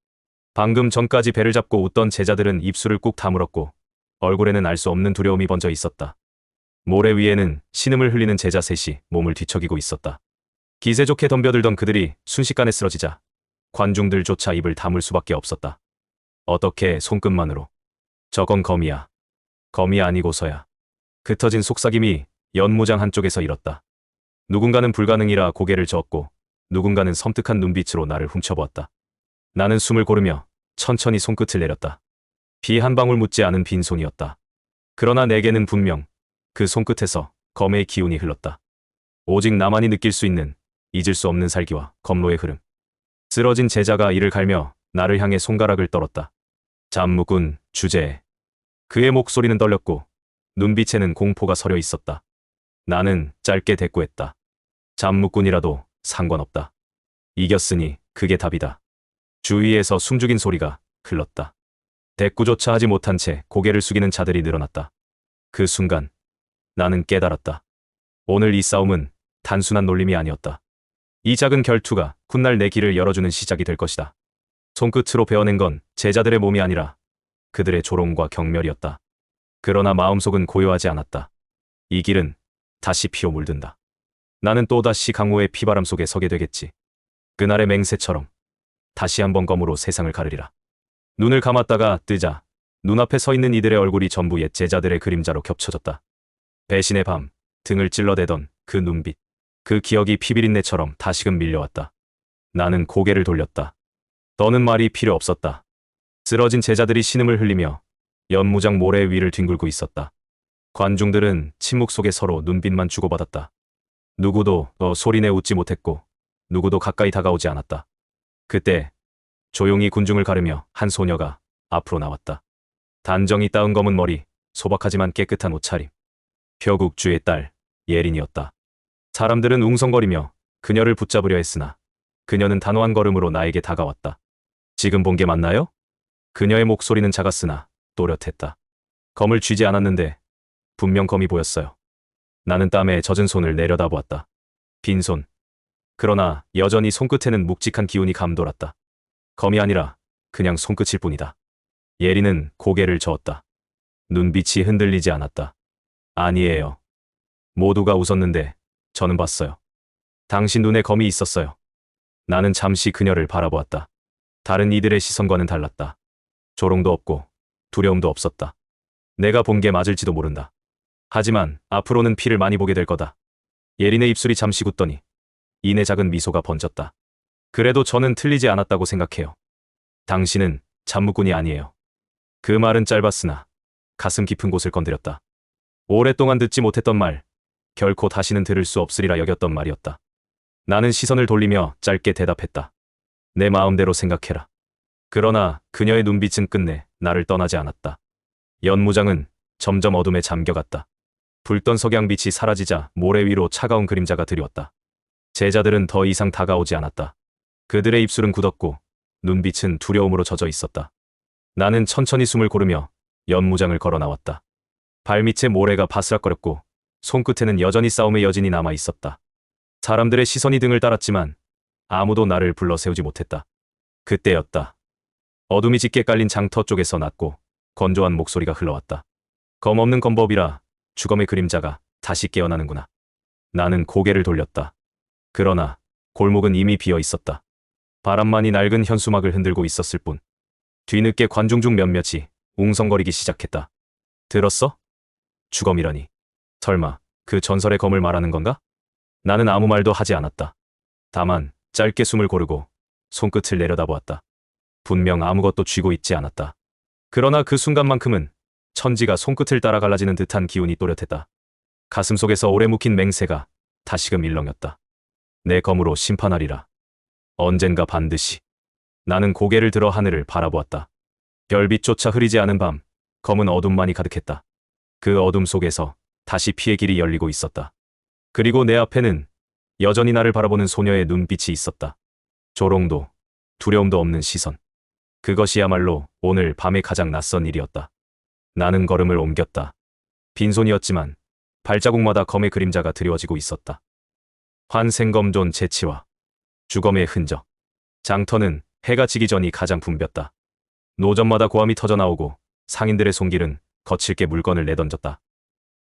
방금 전까지 배를 잡고 웃던 제자들은 입술을 꾹 다물었고 얼굴에는 알 수 없는 두려움이 번져 있었다. 모래 위에는 신음을 흘리는 제자 셋이 몸을 뒤척이고 있었다. 기세 좋게 덤벼들던 그들이 순식간에 쓰러지자 관중들조차 입을 다물 수밖에 없었다. 어떻게 손끝만으로? 저건 검이야. 검이 아니고서야. 흩어진 속삭임이 연무장 한쪽에서 일었다. 누군가는 불가능이라 고개를 저었고 누군가는 섬뜩한 눈빛으로 나를 훔쳐보았다. 나는 숨을 고르며 천천히 손끝을 내렸다. 피 한 방울 묻지 않은 빈손이었다. 그러나 내게는 분명 그 손끝에서 검의 기운이 흘렀다. 오직 나만이 느낄 수 있는 잊을 수 없는 살기와 검로의 흐름. 쓰러진 제자가 이를 갈며 나를 향해 손가락을 떨었다. 잠묵군 주제에. 그의 목소리는 떨렸고 눈빛에는 공포가 서려 있었다. 나는 짧게 대꾸했다. 잠묵군이라도 상관없다. 이겼으니 그게 답이다. 주위에서 숨죽인 소리가 흘렀다. 대꾸조차 하지 못한 채 고개를 숙이는 자들이 늘어났다. 그 순간 나는 깨달았다. 오늘 이 싸움은 단순한 놀림이 아니었다. 이 작은 결투가 훗날 내 길을 열어주는 시작이 될 것이다. 손끝으로 베어낸 건 제자들의 몸이 아니라 그들의 조롱과 경멸이었다. 그러나 마음속은 고요하지 않았다. 이 길은 다시 피어 물든다. 나는 또다시 강호의 피바람 속에 서게 되겠지. 그날의 맹세처럼 다시 한번 검으로 세상을 가르리라. 눈을 감았다가 뜨자 눈앞에 서 있는 이들의 얼굴이 전부 옛 제자들의 그림자로 겹쳐졌다. 배신의 밤, 등을 찔러대던 그 눈빛, 그 기억이 피비린내처럼 다시금 밀려왔다. 나는 고개를 돌렸다. 더는 말이 필요 없었다. 쓰러진 제자들이 신음을 흘리며 연무장 모래 위를 뒹굴고 있었다. 관중들은 침묵 속에 서로 눈빛만 주고받았다. 누구도 소리내 웃지 못했고 누구도 가까이 다가오지 않았다. 그때 조용히 군중을 가르며 한 소녀가 앞으로 나왔다. 단정히 따은 검은 머리, 소박하지만 깨끗한 옷차림. 표국주의 딸 예린이었다. 사람들은 웅성거리며 그녀를 붙잡으려 했으나 그녀는 단호한 걸음으로 나에게 다가왔다. 지금 본 게 맞나요? 그녀의 목소리는 작았으나 또렷했다. 검을 쥐지 않았는데 분명 검이 보였어요. 나는 땀에 젖은 손을 내려다보았다. 빈손. 그러나 여전히 손끝에는 묵직한 기운이 감돌았다. 검이 아니라 그냥 손끝일 뿐이다. 예린은 고개를 저었다. 눈빛이 흔들리지 않았다. 아니에요. 모두가 웃었는데 저는 봤어요. 당신 눈에 검이 있었어요. 나는 잠시 그녀를 바라보았다. 다른 이들의 시선과는 달랐다. 조롱도 없고 두려움도 없었다. 내가 본 게 맞을지도 모른다. 하지만 앞으로는 피를 많이 보게 될 거다. 예린의 입술이 잠시 굳더니 이내 작은 미소가 번졌다. 그래도 저는 틀리지 않았다고 생각해요. 당신은 잠묵군이 아니에요. 그 말은 짧았으나 가슴 깊은 곳을 건드렸다. 오랫동안 듣지 못했던 말, 결코 다시는 들을 수 없으리라 여겼던 말이었다. 나는 시선을 돌리며 짧게 대답했다. 내 마음대로 생각해라. 그러나 그녀의 눈빛은 끝내 나를 떠나지 않았다. 연무장은 점점 어둠에 잠겨갔다. 불던 석양빛이 사라지자 모래 위로 차가운 그림자가 드리웠다. 제자들은 더 이상 다가오지 않았다. 그들의 입술은 굳었고 눈빛은 두려움으로 젖어 있었다. 나는 천천히 숨을 고르며 연무장을 걸어 나왔다. 발밑에 모래가 바스락거렸고 손끝에는 여전히 싸움의 여진이 남아 있었다. 사람들의 시선이 등을 따랐지만 아무도 나를 불러 세우지 못했다. 그때였다. 어둠이 짙게 깔린 장터 쪽에서 낮고 건조한 목소리가 흘러왔다. 검 없는 검법이라 주검의 그림자가 다시 깨어나는구나. 나는 고개를 돌렸다. 그러나 골목은 이미 비어 있었다. 바람만이 낡은 현수막을 흔들고 있었을 뿐. 뒤늦게 관중 중 몇몇이 웅성거리기 시작했다. 들었어? 주검이라니. 설마 그 전설의 검을 말하는 건가? 나는 아무 말도 하지 않았다. 다만 짧게 숨을 고르고 손끝을 내려다보았다. 분명 아무것도 쥐고 있지 않았다. 그러나 그 순간만큼은 천지가 손끝을 따라 갈라지는 듯한 기운이 또렷했다. 가슴속에서 오래 묵힌 맹세가 다시금 일렁였다. 내 검으로 심판하리라. 언젠가 반드시. 나는 고개를 들어 하늘을 바라보았다. 별빛조차 흐리지 않은 밤, 검은 어둠만이 가득했다. 그 어둠 속에서 다시 피의 길이 열리고 있었다. 그리고 내 앞에는 여전히 나를 바라보는 소녀의 눈빛이 있었다. 조롱도 두려움도 없는 시선. 그것이야말로 오늘 밤의 가장 낯선 일이었다. 나는 걸음을 옮겼다. 빈손이었지만 발자국마다 검의 그림자가 드리워지고 있었다. 환생검존 재치와 주검의 흔적. 장터는 해가 지기 전이 가장 붐볐다. 노점마다 고함이 터져나오고 상인들의 손길은 거칠게 물건을 내던졌다.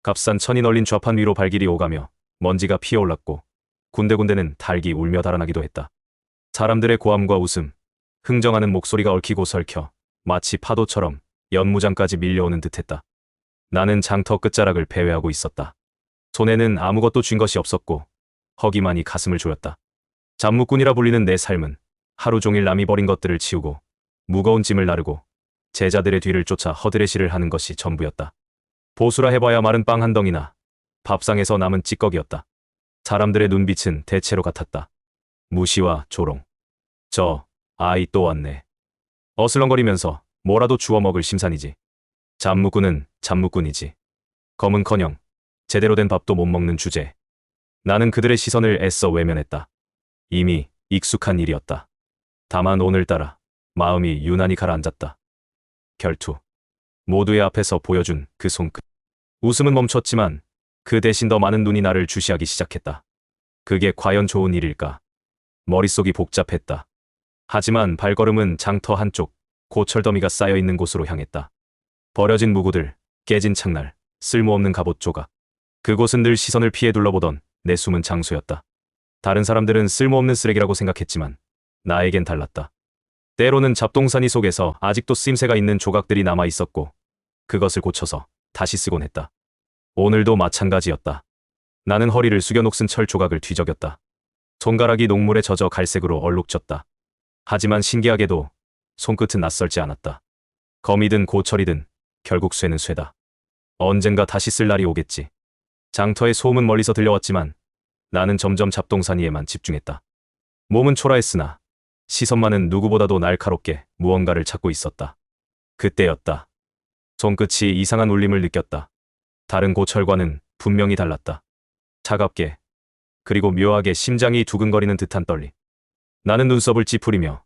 값싼 천이 널린 좌판 위로 발길이 오가며 먼지가 피어올랐고 군데군데는 닭이 울며 달아나기도 했다. 사람들의 고함과 웃음, 흥정하는 목소리가 얽히고 설켜 마치 파도처럼 연무장까지 밀려오는 듯했다. 나는 장터 끝자락을 배회하고 있었다. 손에는 아무것도 쥔 것이 없었고 허기만이 가슴을 조였다. 잡무꾼이라 불리는 내 삶은 하루 종일 남이 버린 것들을 치우고 무거운 짐을 나르고 제자들의 뒤를 쫓아 허드레시를 하는 것이 전부였다. 보수라 해봐야 마른 빵 한 덩이나 밥상에서 남은 찌꺼기였다. 사람들의 눈빛은 대체로 같았다. 무시와 조롱. 저 아이 또 왔네. 어슬렁거리면서 뭐라도 주워 먹을 심산이지. 잡무꾼은 잡무꾼이지. 검은커녕 제대로 된 밥도 못 먹는 주제. 나는 그들의 시선을 애써 외면했다. 이미 익숙한 일이었다. 다만 오늘따라 마음이 유난히 가라앉았다. 결투. 모두의 앞에서 보여준 그 손끝. 웃음은 멈췄지만 그 대신 더 많은 눈이 나를 주시하기 시작했다. 그게 과연 좋은 일일까? 머릿속이 복잡했다. 하지만 발걸음은 장터 한쪽 고철더미가 쌓여있는 곳으로 향했다. 버려진 무구들, 깨진 창날, 쓸모없는 갑옷 조각. 그곳은 늘 시선을 피해 둘러보던 내 숨은 장소였다. 다른 사람들은 쓸모없는 쓰레기라고 생각했지만 나에겐 달랐다. 때로는 잡동사니 속에서 아직도 쓰임새가 있는 조각들이 남아있었고 그것을 고쳐서 다시 쓰곤 했다. 오늘도 마찬가지였다. 나는 허리를 숙여 녹슨 철 조각을 뒤적였다. 손가락이 녹물에 젖어 갈색으로 얼룩졌다. 하지만 신기하게도 손끝은 낯설지 않았다. 검이든 고철이든 결국 쇠는 쇠다. 언젠가 다시 쓸 날이 오겠지. 장터의 소음은 멀리서 들려왔지만 나는 점점 잡동사니에만 집중했다. 몸은 초라했으나 시선만은 누구보다도 날카롭게 무언가를 찾고 있었다. 그때였다. 손끝이 이상한 울림을 느꼈다. 다른 고철과는 분명히 달랐다. 차갑게, 그리고 묘하게 심장이 두근거리는 듯한 떨림. 나는 눈썹을 찌푸리며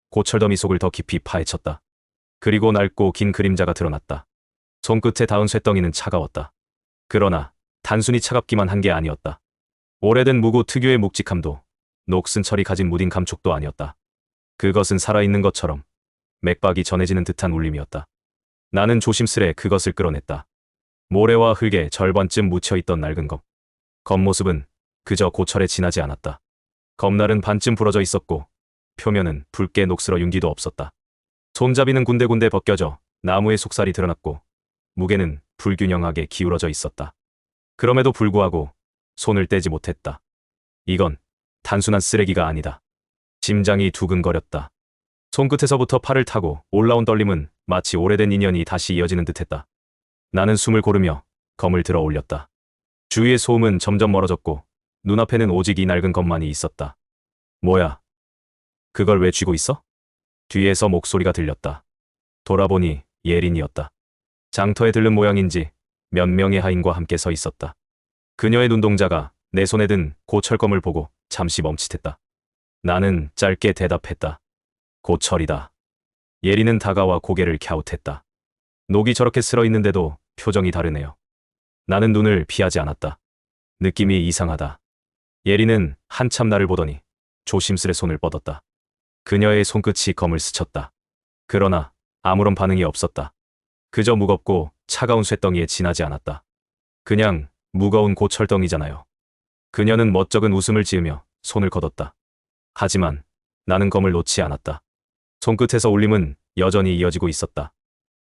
고철더미 속을 더 깊이 파헤쳤다. 그리고 낡고 긴 그림자가 드러났다. 손끝에 닿은 쇳덩이는 차가웠다. 그러나 단순히 차갑기만 한 게 아니었다. 오래된 무구 특유의 묵직함도 녹슨 철이 가진 무딘 감촉도 아니었다. 그것은 살아있는 것처럼 맥박이 전해지는 듯한 울림이었다. 나는 조심스레 그것을 끌어냈다. 모래와 흙에 절반쯤 묻혀있던 낡은 검. 겉모습은 그저 고철에 지나지 않았다. 검날은 반쯤 부러져 있었고 표면은 붉게 녹슬어 윤기도 없었다. 손잡이는 군데군데 벗겨져 나무의 속살이 드러났고 무게는 불균형하게 기울어져 있었다. 그럼에도 불구하고 손을 떼지 못했다. 이건 단순한 쓰레기가 아니다. 심장이 두근거렸다. 손끝에서부터 팔을 타고 올라온 떨림은 마치 오래된 인연이 다시 이어지는 듯했다. 나는 숨을 고르며 검을 들어 올렸다. 주위의 소음은 점점 멀어졌고 눈앞에는 오직 이 낡은 검만이 있었다. 뭐야? 그걸 왜 쥐고 있어? 뒤에서 목소리가 들렸다. 돌아보니 예린이었다. 장터에 들른 모양인지 몇 명의 하인과 함께 서 있었다. 그녀의 눈동자가 내 손에 든 고철검을 보고 잠시 멈칫했다. 나는 짧게 대답했다. 고철이다. 예린은 다가와 고개를 갸웃했다. 녹이 저렇게 쓸어있는데도 표정이 다르네요. 나는 눈을 피하지 않았다. 느낌이 이상하다. 예린은 한참 나를 보더니 조심스레 손을 뻗었다. 그녀의 손끝이 검을 스쳤다. 그러나 아무런 반응이 없었다. 그저 무겁고 차가운 쇳덩이에 지나지 않았다. 그냥 무거운 고철덩이잖아요. 그녀는 멋쩍은 웃음을 지으며 손을 걷었다. 하지만 나는 검을 놓지 않았다. 손끝에서 울림은 여전히 이어지고 있었다.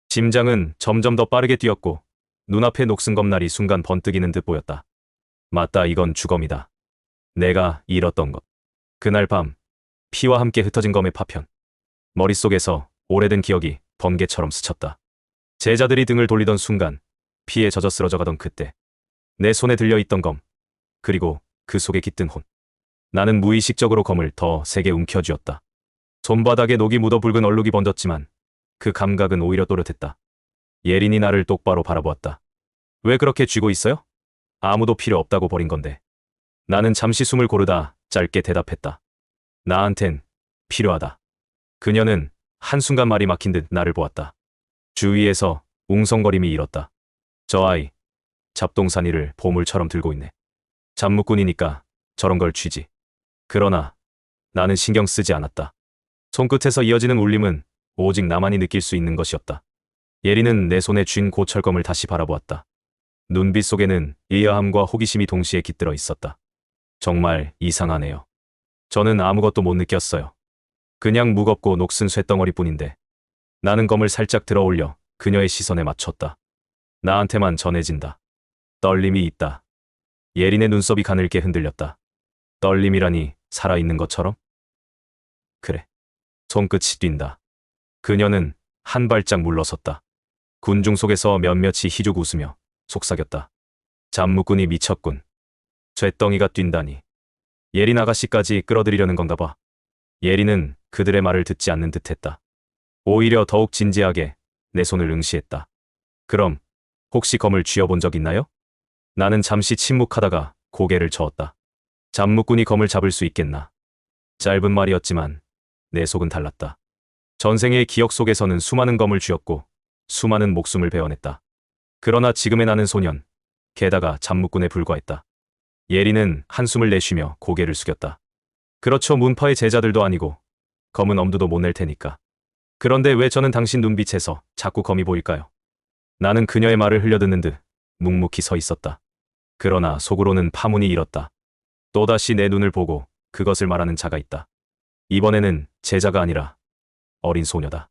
심장은 점점 더 빠르게 뛰었고 눈앞에 녹슨 검날이 순간 번뜩이는 듯 보였다. 맞다, 이건 주검이다. 내가 잃었던 것. 그날 밤 피와 함께 흩어진 검의 파편. 머릿속에서 오래된 기억이 번개처럼 스쳤다. 제자들이 등을 돌리던 순간 피에 젖어 쓰러져 가던 그때 내 손에 들려있던 검, 그리고 그 속에 깃든 혼. 나는 무의식적으로 검을 더 세게 움켜쥐었다. 손바닥에 녹이 묻어 붉은 얼룩이 번졌지만 그 감각은 오히려 또렷했다. 예린이 나를 똑바로 바라보았다. 왜 그렇게 쥐고 있어요? 아무도 필요 없다고 버린 건데. 나는 잠시 숨을 고르다 짧게 대답했다. 나한텐 필요하다. 그녀는 한순간 말이 막힌 듯 나를 보았다. 주위에서 웅성거림이 일었다. 저 아이, 잡동사니를 보물처럼 들고 있네. 잡무꾼이니까 저런 걸 쥐지. 그러나 나는 신경 쓰지 않았다. 손끝에서 이어지는 울림은 오직 나만이 느낄 수 있는 것이었다. 예린은 내 손에 쥔 고철검을 다시 바라보았다. 눈빛 속에는 의아함과 호기심이 동시에 깃들어 있었다. 정말 이상하네요. 저는 아무것도 못 느꼈어요. 그냥 무겁고 녹슨 쇳덩어리뿐인데. 나는 검을 살짝 들어 올려 그녀의 시선에 맞췄다. 나한테만 전해진다. 떨림이 있다. 예린의 눈썹이 가늘게 흔들렸다. 떨림이라니 살아있는 것처럼? 그래. 손끝이 뛴다. 그녀는 한 발짝 물러섰다. 군중 속에서 몇몇이 희죽 웃으며 속삭였다. 잡무꾼이 미쳤군. 쇳덩이가 뛴다니. 예린 아가씨까지 끌어들이려는 건가 봐. 예린은 그들의 말을 듣지 않는 듯했다. 오히려 더욱 진지하게 내 손을 응시했다. 그럼 혹시 검을 쥐어본 적 있나요? 나는 잠시 침묵하다가 고개를 저었다. 잡무꾼이 검을 잡을 수 있겠나. 짧은 말이었지만 내 속은 달랐다. 전생의 기억 속에서는 수많은 검을 쥐었고 수많은 목숨을 베어냈다. 그러나 지금의 나는 소년, 게다가 잡무꾼에 불과했다. 예린은 한숨을 내쉬며 고개를 숙였다. 그렇죠, 문파의 제자들도 아니고 검은 엄두도 못 낼 테니까. 그런데 왜 저는 당신 눈빛에서 자꾸 검이 보일까요? 나는 그녀의 말을 흘려듣는 듯 묵묵히 서 있었다. 그러나 속으로는 파문이 일었다. 또다시 내 눈을 보고 그것을 말하는 자가 있다. 이번에는 제자가 아니라 어린 소녀다.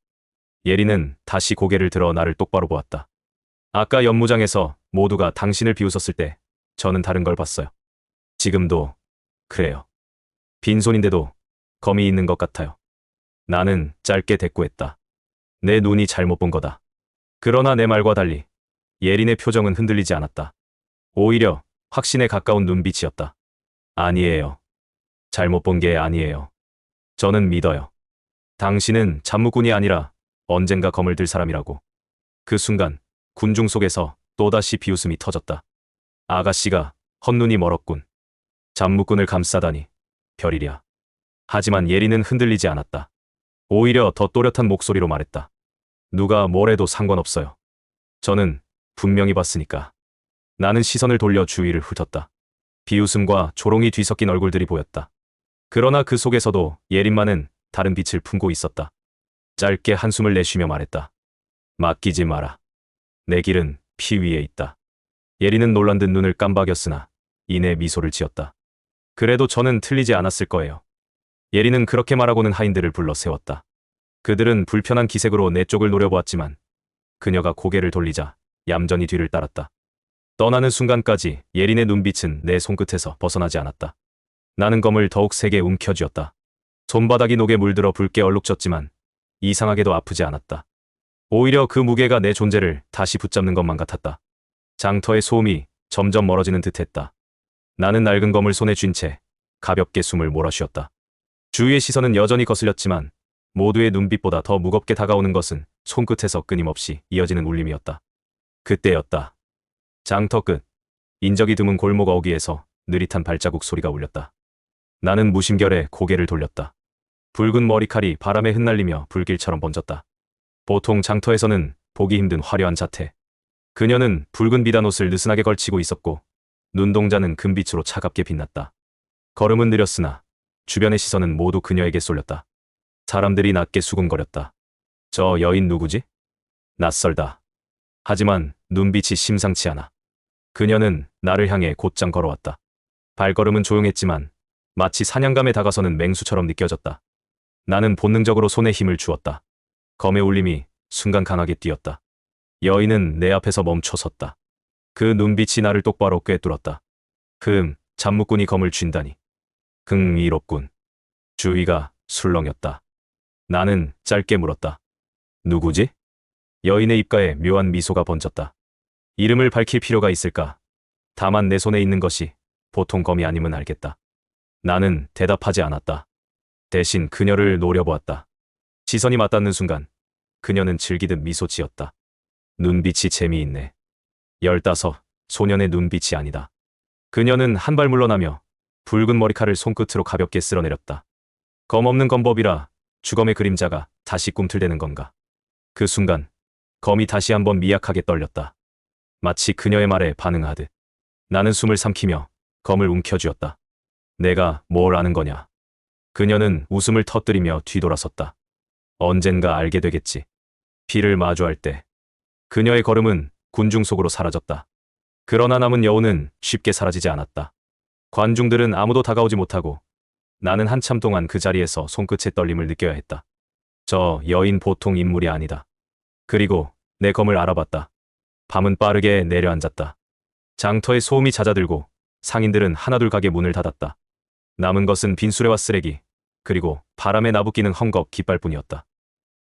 예린은 다시 고개를 들어 나를 똑바로 보았다. 아까 연무장에서 모두가 당신을 비웃었을 때 저는 다른 걸 봤어요. 지금도 그래요. 빈손인데도 검이 있는 것 같아요. 나는 짧게 대꾸했다. 내 눈이 잘못 본 거다. 그러나 내 말과 달리 예린의 표정은 흔들리지 않았다. 오히려 확신에 가까운 눈빛이었다. 아니에요. 잘못 본 게 아니에요. 저는 믿어요. 당신은 잡무꾼이 아니라 언젠가 검을 들 사람이라고. 그 순간 군중 속에서 또다시 비웃음이 터졌다. 아가씨가 헛눈이 멀었군. 잡무꾼을 감싸다니 별일이야. 하지만 예린은 흔들리지 않았다. 오히려 더 또렷한 목소리로 말했다. 누가 뭐래도 상관없어요. 저는 분명히 봤으니까. 나는 시선을 돌려 주위를 훑었다. 비웃음과 조롱이 뒤섞인 얼굴들이 보였다. 그러나 그 속에서도 예린만은 다른 빛을 품고 있었다. 짧게 한숨을 내쉬며 말했다. 맡기지 마라. 내 길은 피 위에 있다. 예린은 놀란 듯 눈을 깜박였으나 이내 미소를 지었다. 그래도 저는 틀리지 않았을 거예요. 예린은 그렇게 말하고는 하인들을 불러 세웠다. 그들은 불편한 기색으로 내 쪽을 노려보았지만 그녀가 고개를 돌리자 얌전히 뒤를 따랐다. 떠나는 순간까지 예린의 눈빛은 내 손끝에서 벗어나지 않았다. 나는 검을 더욱 세게 움켜쥐었다. 손바닥이 녹에 물들어 붉게 얼룩졌지만 이상하게도 아프지 않았다. 오히려 그 무게가 내 존재를 다시 붙잡는 것만 같았다. 장터의 소음이 점점 멀어지는 듯했다. 나는 낡은 검을 손에 쥔 채 가볍게 숨을 몰아쉬었다. 주위의 시선은 여전히 거슬렸지만 모두의 눈빛보다 더 무겁게 다가오는 것은 손끝에서 끊임없이 이어지는 울림이었다. 그때였다. 장터 끝, 인적이 드문 골목 어귀에서 느릿한 발자국 소리가 울렸다. 나는 무심결에 고개를 돌렸다. 붉은 머리칼이 바람에 흩날리며 불길처럼 번졌다. 보통 장터에서는 보기 힘든 화려한 자태. 그녀는 붉은 비단 옷을 느슨하게 걸치고 있었고 눈동자는 금빛으로 차갑게 빛났다. 걸음은 느렸으나 주변의 시선은 모두 그녀에게 쏠렸다. 사람들이 낮게 수군거렸다. 저 여인 누구지? 낯설다. 하지만 눈빛이 심상치 않아. 그녀는 나를 향해 곧장 걸어왔다. 발걸음은 조용했지만 마치 사냥감에 다가서는 맹수처럼 느껴졌다. 나는 본능적으로 손에 힘을 주었다. 검의 울림이 순간 강하게 뛰었다. 여인은 내 앞에서 멈춰 섰다. 그 눈빛이 나를 똑바로 꿰뚫었다. 잠묵꾼이 검을 쥔다니. 흥미롭군. 주위가 술렁였다. 나는 짧게 물었다. 누구지? 여인의 입가에 묘한 미소가 번졌다. 이름을 밝힐 필요가 있을까? 다만 내 손에 있는 것이 보통 검이 아님은 알겠다. 나는 대답하지 않았다. 대신 그녀를 노려보았다. 시선이 맞닿는 순간 그녀는 즐기듯 미소 지었다. 눈빛이 재미있네. 15, 소년의 눈빛이 아니다. 그녀는 한 발 물러나며 붉은 머리칼을 손끝으로 가볍게 쓸어내렸다. 검 없는 검법이라 주검의 그림자가 다시 꿈틀대는 건가. 그 순간 검이 다시 한번 미약하게 떨렸다. 마치 그녀의 말에 반응하듯. 나는 숨을 삼키며 검을 움켜쥐었다. 내가 뭘 아는 거냐. 그녀는 웃음을 터뜨리며 뒤돌아섰다. 언젠가 알게 되겠지. 피를 마주할 때. 그녀의 걸음은 군중 속으로 사라졌다. 그러나 남은 여운은 쉽게 사라지지 않았다. 관중들은 아무도 다가오지 못하고 나는 한참 동안 그 자리에서 손끝의 떨림을 느껴야 했다. 저 여인 보통 인물이 아니다. 그리고 내 검을 알아봤다. 밤은 빠르게 내려앉았다. 장터에 소음이 잦아들고 상인들은 하나둘 가게 문을 닫았다. 남은 것은 빈수레와 쓰레기, 그리고 바람에 나부끼는 헝겊 깃발뿐이었다.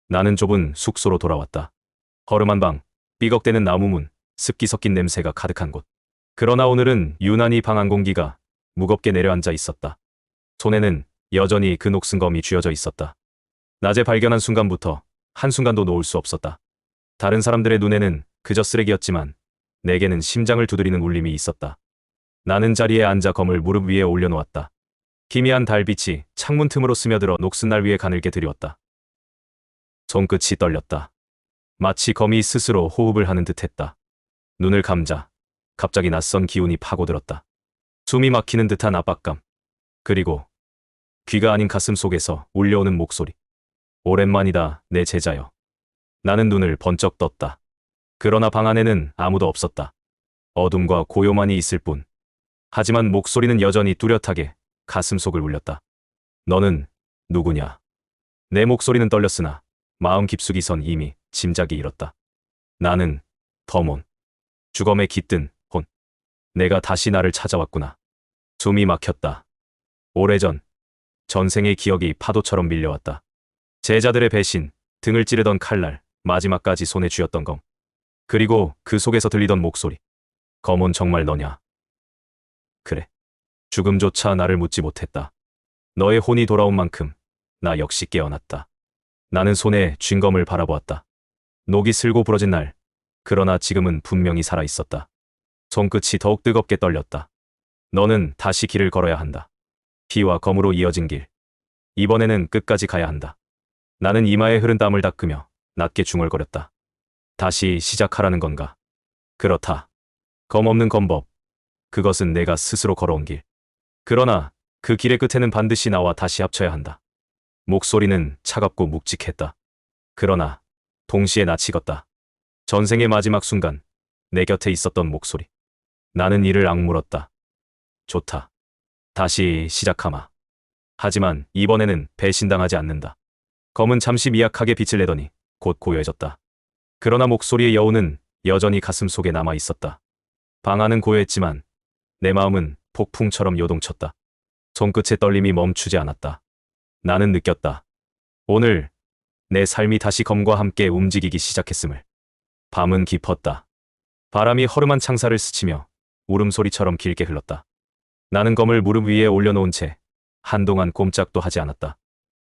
나는 좁은 숙소로 돌아왔다. 허름한 방, 삐걱대는 나무문, 습기 섞인 냄새가 가득한 곳. 그러나 오늘은 유난히 방안 공기가 무겁게 내려앉아 있었다. 손에는 여전히 그 녹슨 검이 쥐어져 있었다. 낮에 발견한 순간부터 한순간도 놓을 수 없었다. 다른 사람들의 눈에는 그저 쓰레기였지만 내게는 심장을 두드리는 울림이 있었다. 나는 자리에 앉아 검을 무릎 위에 올려놓았다. 희미한 달빛이 창문 틈으로 스며들어 녹슨 날 위에 가늘게 드리웠다. 손끝이 떨렸다. 마치 검이 스스로 호흡을 하는 듯했다. 눈을 감자 갑자기 낯선 기운이 파고들었다. 숨이 막히는 듯한 압박감. 그리고 귀가 아닌 가슴 속에서 울려오는 목소리. 오랜만이다, 내 제자여. 나는 눈을 번쩍 떴다. 그러나 방 안에는 아무도 없었다. 어둠과 고요만이 있을 뿐. 하지만 목소리는 여전히 뚜렷하게 가슴속을 울렸다. 너는 누구냐? 내 목소리는 떨렸으나 마음 깊숙이선 이미 짐작이 일었다. 나는 더몬. 주검에 깃든 혼. 내가 다시 나를 찾아왔구나. 숨이 막혔다. 오래전, 전생의 기억이 파도처럼 밀려왔다. 제자들의 배신, 등을 찌르던 칼날, 마지막까지 손에 쥐었던 검. 그리고 그 속에서 들리던 목소리. 검은 정말 너냐? 그래. 죽음조차 나를 묻지 못했다. 너의 혼이 돌아온 만큼 나 역시 깨어났다. 나는 손에 쥔 검을 바라보았다. 녹이 슬고 부러진 날, 그러나 지금은 분명히 살아있었다. 손끝이 더욱 뜨겁게 떨렸다. 너는 다시 길을 걸어야 한다. 피와 검으로 이어진 길. 이번에는 끝까지 가야 한다. 나는 이마에 흐른 땀을 닦으며 낮게 중얼거렸다. 다시 시작하라는 건가? 그렇다. 검 없는 검법. 그것은 내가 스스로 걸어온 길. 그러나 그 길의 끝에는 반드시 나와 다시 합쳐야 한다. 목소리는 차갑고 묵직했다. 그러나 동시에 낯이 익었다. 전생의 마지막 순간 내 곁에 있었던 목소리. 나는 이를 악물었다. 좋다. 다시 시작하마. 하지만 이번에는 배신당하지 않는다. 검은 잠시 미약하게 빛을 내더니 곧 고요해졌다. 그러나 목소리의 여운은 여전히 가슴 속에 남아 있었다. 방 안은 고요했지만 내 마음은 폭풍처럼 요동쳤다. 손끝의 떨림이 멈추지 않았다. 나는 느꼈다. 오늘 내 삶이 다시 검과 함께 움직이기 시작했음을. 밤은 깊었다. 바람이 허름한 창살을 스치며 울음소리처럼 길게 흘렀다. 나는 검을 무릎 위에 올려놓은 채 한동안 꼼짝도 하지 않았다.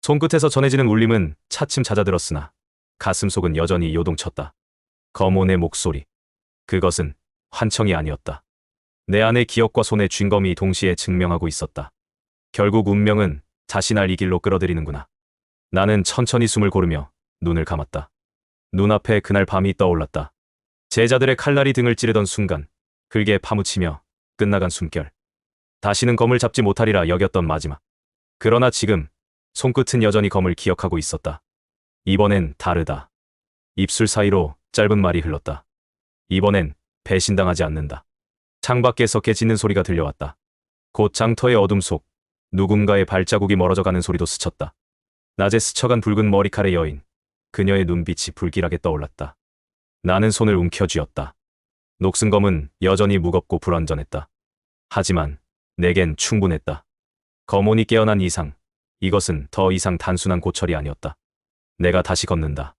손끝에서 전해지는 울림은 차츰 잦아들었으나 가슴속은 여전히 요동쳤다. 검온의 목소리. 그것은 환청이 아니었다. 내 안의 기억과 손에 쥔 검이 동시에 증명하고 있었다. 결국 운명은 다시 날 이 길로 끌어들이는구나. 나는 천천히 숨을 고르며 눈을 감았다. 눈앞에 그날 밤이 떠올랐다. 제자들의 칼날이 등을 찌르던 순간, 흙에 파묻히며 끝나간 숨결. 다시는 검을 잡지 못하리라 여겼던 마지막. 그러나 지금 손끝은 여전히 검을 기억하고 있었다. 이번엔 다르다. 입술 사이로 짧은 말이 흘렀다. 이번엔 배신당하지 않는다. 창밖에서 개 짖는 소리가 들려왔다. 곧 장터의 어둠 속 누군가의 발자국이 멀어져 가는 소리도 스쳤다. 낮에 스쳐간 붉은 머리칼의 여인, 그녀의 눈빛이 불길하게 떠올랐다. 나는 손을 움켜쥐었다. 녹슨 검은 여전히 무겁고 불완전했다. 하지만 내겐 충분했다. 검온이 깨어난 이상, 이것은 더 이상 단순한 고철이 아니었다. 내가 다시 걷는다.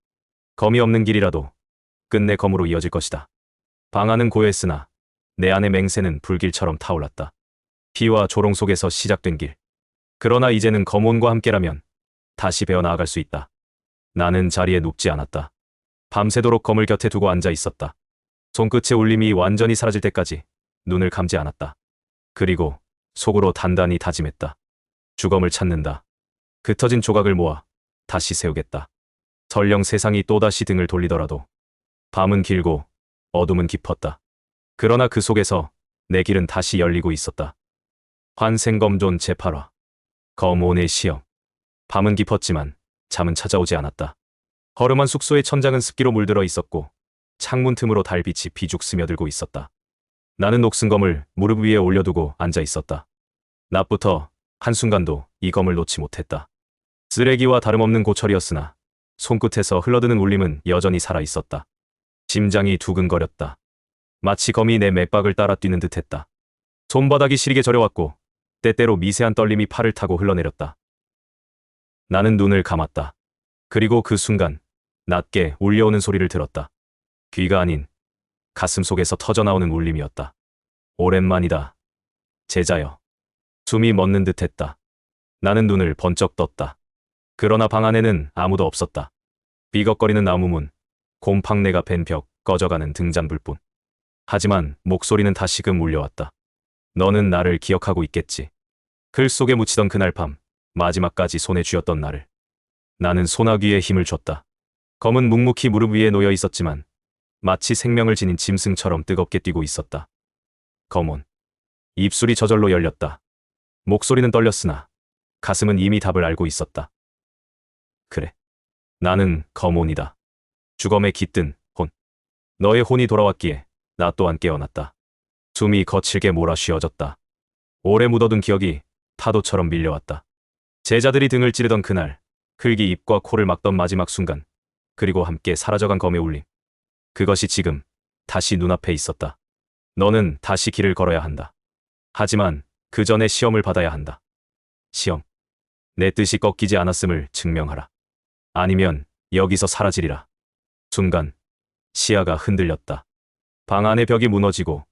검이 없는 길이라도 끝내 검으로 이어질 것이다. 방 안은 고요했으나 내 안의 맹세는 불길처럼 타올랐다. 피와 조롱 속에서 시작된 길. 그러나 이제는 검온과 함께라면 다시 배어나아갈 수 있다. 나는 자리에 눕지 않았다. 밤새도록 검을 곁에 두고 앉아 있었다. 손끝의 울림이 완전히 사라질 때까지 눈을 감지 않았다. 그리고 속으로 단단히 다짐했다. 주검을 찾는다. 흩어진 조각을 모아 다시 세우겠다. 설령 세상이 또다시 등을 돌리더라도. 밤은 길고 어둠은 깊었다. 그러나 그 속에서 내 길은 다시 열리고 있었다. 환생검존 제8화. 검온의 시험. 밤은 깊었지만 잠은 찾아오지 않았다. 허름한 숙소의 천장은 습기로 물들어 있었고 창문 틈으로 달빛이 비죽 스며들고 있었다. 나는 녹슨 검을 무릎 위에 올려두고 앉아 있었다. 낮부터 한순간도 이 검을 놓지 못했다. 쓰레기와 다름없는 고철이었으나 손끝에서 흘러드는 울림은 여전히 살아있었다. 심장이 두근거렸다. 마치 검이 내 맥박을 따라 뛰는 듯했다. 손바닥이 시리게 저려왔고 때때로 미세한 떨림이 팔을 타고 흘러내렸다. 나는 눈을 감았다. 그리고 그 순간 낮게 울려오는 소리를 들었다. 귀가 아닌 가슴 속에서 터져나오는 울림이었다. 오랜만이다. 제자여. 숨이 멎는 듯했다. 나는 눈을 번쩍 떴다. 그러나 방 안에는 아무도 없었다. 비걱거리는 나무문, 곰팡내가 밴 벽, 꺼져가는 등잔불뿐. 하지만 목소리는 다시금 울려왔다. 너는 나를 기억하고 있겠지. 글 속에 묻히던 그날 밤, 마지막까지 손에 쥐었던 나를. 나는 소나귀에 힘을 줬다. 검은 묵묵히 무릎 위에 놓여 있었지만 마치 생명을 지닌 짐승처럼 뜨겁게 뛰고 있었다. 검온. 입술이 저절로 열렸다. 목소리는 떨렸으나 가슴은 이미 답을 알고 있었다. 그래. 나는 검온이다. 주검에 깃든 혼. 너의 혼이 돌아왔기에 나 또한 깨어났다. 숨이 거칠게 몰아쉬어졌다. 오래 묻어둔 기억이 파도처럼 밀려왔다. 제자들이 등을 찌르던 그날, 흙이 입과 코를 막던 마지막 순간, 그리고 함께 사라져간 검의 울림. 그것이 지금 다시 눈앞에 있었다. 너는 다시 길을 걸어야 한다. 하지만 그 전에 시험을 받아야 한다. 시험. 내 뜻이 꺾이지 않았음을 증명하라. 아니면 여기서 사라지리라. 순간 시야가 흔들렸다. 방 안의 벽이 무너지고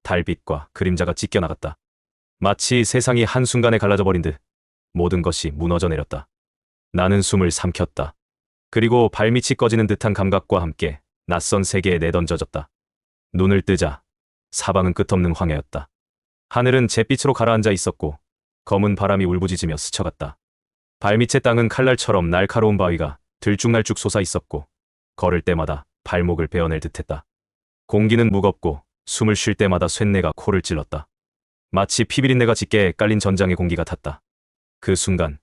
달빛과 그림자가 찢겨나갔다. 마치 세상이 한순간에 갈라져 버린 듯 모든 것이 무너져 내렸다. 나는 숨을 삼켰다. 그리고 발밑이 꺼지는 듯한 감각과 함께 낯선 세계에 내던져졌다. 눈을 뜨자 사방은 끝없는 황야였다. 하늘은 잿빛으로 가라앉아 있었고 검은 바람이 울부짖으며 스쳐갔다. 발밑의 땅은 칼날처럼 날카로운 바위가 들쭉날쭉 솟아 있었고 걸을 때마다 발목을 베어낼 듯했다. 공기는 무겁고 숨을 쉴 때마다 쇳내가 코를 찔렀다. 마치 피비린내가 짙게 깔린 전장의 공기 같았다. 그 순간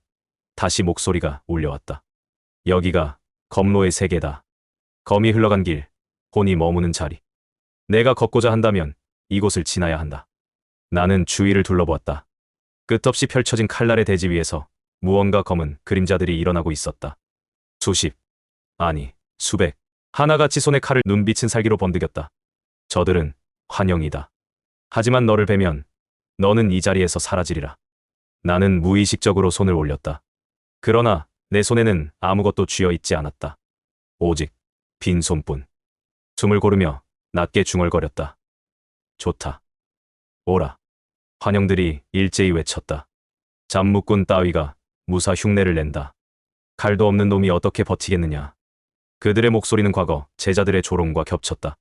다시 목소리가 울려왔다. 여기가 검로의 세계다. 검이 흘러간 길, 혼이 머무는 자리. 내가 걷고자 한다면 이곳을 지나야 한다. 나는 주위를 둘러보았다. 끝없이 펼쳐진 칼날의 대지 위에서 무언가 검은 그림자들이 일어나고 있었다. 수십, 아니 수백, 하나같이 손에 칼을 눈빛은 살기로 번득였다. 저들은 환영이다. 하지만 너를 뵈면 너는 이 자리에서 사라지리라. 나는 무의식적으로 손을 올렸다. 그러나 내 손에는 아무것도 쥐어 있지 않았다. 오직 빈손뿐. 숨을 고르며 낮게 중얼거렸다. 좋다. 오라. 환영들이 일제히 외쳤다. 잠묵꾼 따위가 무사 흉내를 낸다. 칼도 없는 놈이 어떻게 버티겠느냐. 그들의 목소리는 과거 제자들의 조롱과 겹쳤다.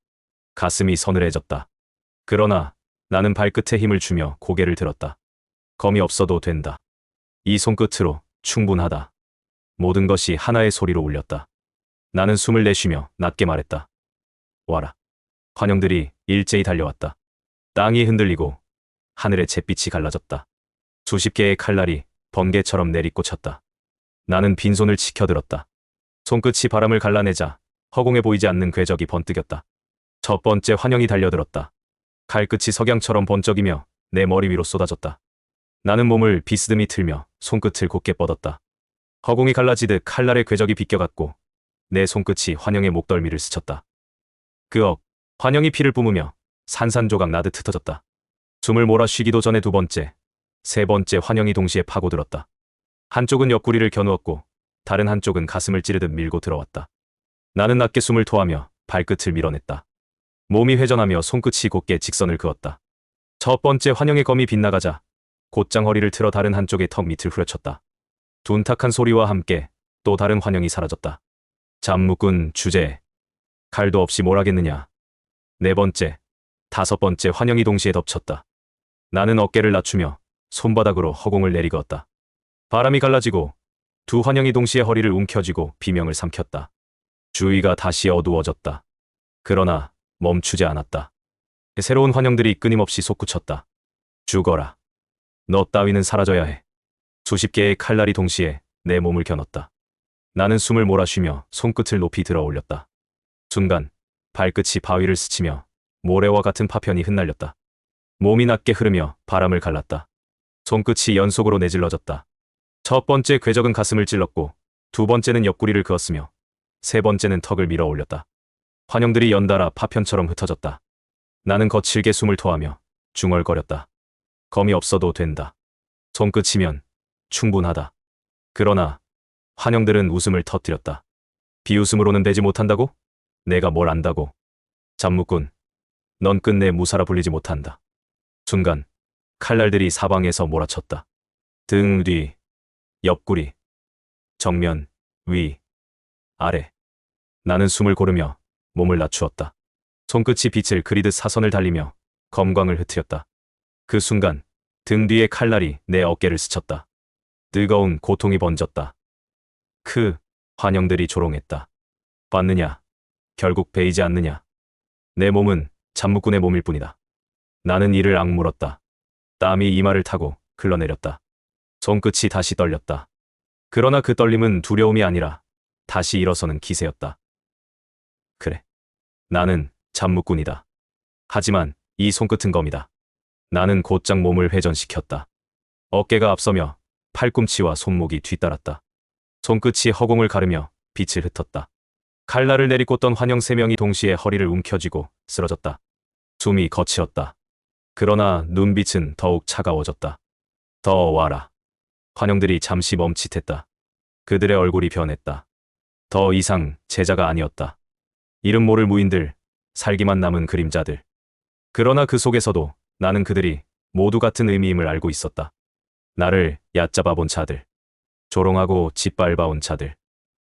가슴이 서늘해졌다. 그러나 나는 발끝에 힘을 주며 고개를 들었다. 검이 없어도 된다. 이 손끝으로 충분하다. 모든 것이 하나의 소리로 울렸다. 나는 숨을 내쉬며 낮게 말했다. 와라. 환영들이 일제히 달려왔다. 땅이 흔들리고 하늘의 잿빛이 갈라졌다. 수십 개의 칼날이 번개처럼 내리꽂혔다. 나는 빈손을 치켜들었다. 손끝이 바람을 갈라내자 허공에 보이지 않는 궤적이 번뜩였다. 첫 번째 환영이 달려들었다. 칼끝이 석양처럼 번쩍이며 내 머리 위로 쏟아졌다. 나는 몸을 비스듬히 틀며 손끝을 곧게 뻗었다. 허공이 갈라지듯 칼날의 궤적이 비껴갔고 내 손끝이 환영의 목덜미를 스쳤다. 환영이 피를 뿜으며 산산조각 나듯 흩어졌다. 숨을 몰아쉬기도 전에 두 번째, 세 번째 환영이 동시에 파고들었다. 한쪽은 옆구리를 겨누었고 다른 한쪽은 가슴을 찌르듯 밀고 들어왔다. 나는 낮게 숨을 토하며 발끝을 밀어냈다. 몸이 회전하며 손끝이 곧게 직선을 그었다. 첫 번째 환영의 검이 빗나가자 곧장 허리를 틀어 다른 한쪽의 턱 밑을 후려쳤다. 둔탁한 소리와 함께 또 다른 환영이 사라졌다. 잠묵군 주제. 칼도 없이 뭘 하겠느냐. 네 번째, 다섯 번째 환영이 동시에 덮쳤다. 나는 어깨를 낮추며 손바닥으로 허공을 내리그었다. 바람이 갈라지고 두 환영이 동시에 허리를 움켜쥐고 비명을 삼켰다. 주위가 다시 어두워졌다. 그러나 멈추지 않았다. 새로운 환영들이 끊임없이 솟구쳤다. 죽어라. 너 따위는 사라져야 해. 수십 개의 칼날이 동시에 내 몸을 겨눴다. 나는 숨을 몰아쉬며 손끝을 높이 들어 올렸다. 순간 발끝이 바위를 스치며 모래와 같은 파편이 흩날렸다. 몸이 낮게 흐르며 바람을 갈랐다. 손끝이 연속으로 내질러졌다. 첫 번째 궤적은 가슴을 찔렀고 두 번째는 옆구리를 그었으며 세 번째는 턱을 밀어 올렸다. 환영들이 연달아 파편처럼 흩어졌다. 나는 거칠게 숨을 토하며 중얼거렸다. 검이 없어도 된다. 손끝이면 충분하다. 그러나 환영들은 웃음을 터뜨렸다. 비웃음으로는 되지 못한다고? 내가 뭘 안다고? 잠묵군, 넌 끝내 무사라 불리지 못한다. 순간 칼날들이 사방에서 몰아쳤다. 등 뒤, 옆구리, 정면, 위, 아래. 나는 숨을 고르며 몸을 낮추었다. 손끝이 빛을 그리듯 사선을 달리며 검광을 흩트렸다. 그 순간 등 뒤의 칼날이 내 어깨를 스쳤다. 뜨거운 고통이 번졌다. 환영들이 조롱했다. 봤느냐? 결국 베이지 않느냐? 내 몸은 잠묵군의 몸일 뿐이다. 나는 이를 악물었다. 땀이 이마를 타고 흘러내렸다. 손끝이 다시 떨렸다. 그러나 그 떨림은 두려움이 아니라 다시 일어서는 기세였다. 그래. 나는 잠묵군이다. 하지만 이 손끝은 검이다. 나는 곧장 몸을 회전시켰다. 어깨가 앞서며 팔꿈치와 손목이 뒤따랐다. 손끝이 허공을 가르며 빛을 흩었다. 칼날을 내리꽂던 환영 세 명이 동시에 허리를 움켜쥐고 쓰러졌다. 숨이 거칠었다. 그러나 눈빛은 더욱 차가워졌다. 더 와라. 환영들이 잠시 멈칫했다. 그들의 얼굴이 변했다. 더 이상 제자가 아니었다. 이름 모를 무인들, 살기만 남은 그림자들. 그러나 그 속에서도 나는 그들이 모두 같은 의미임을 알고 있었다. 나를 얕잡아 본 자들. 조롱하고 짓밟아온 자들.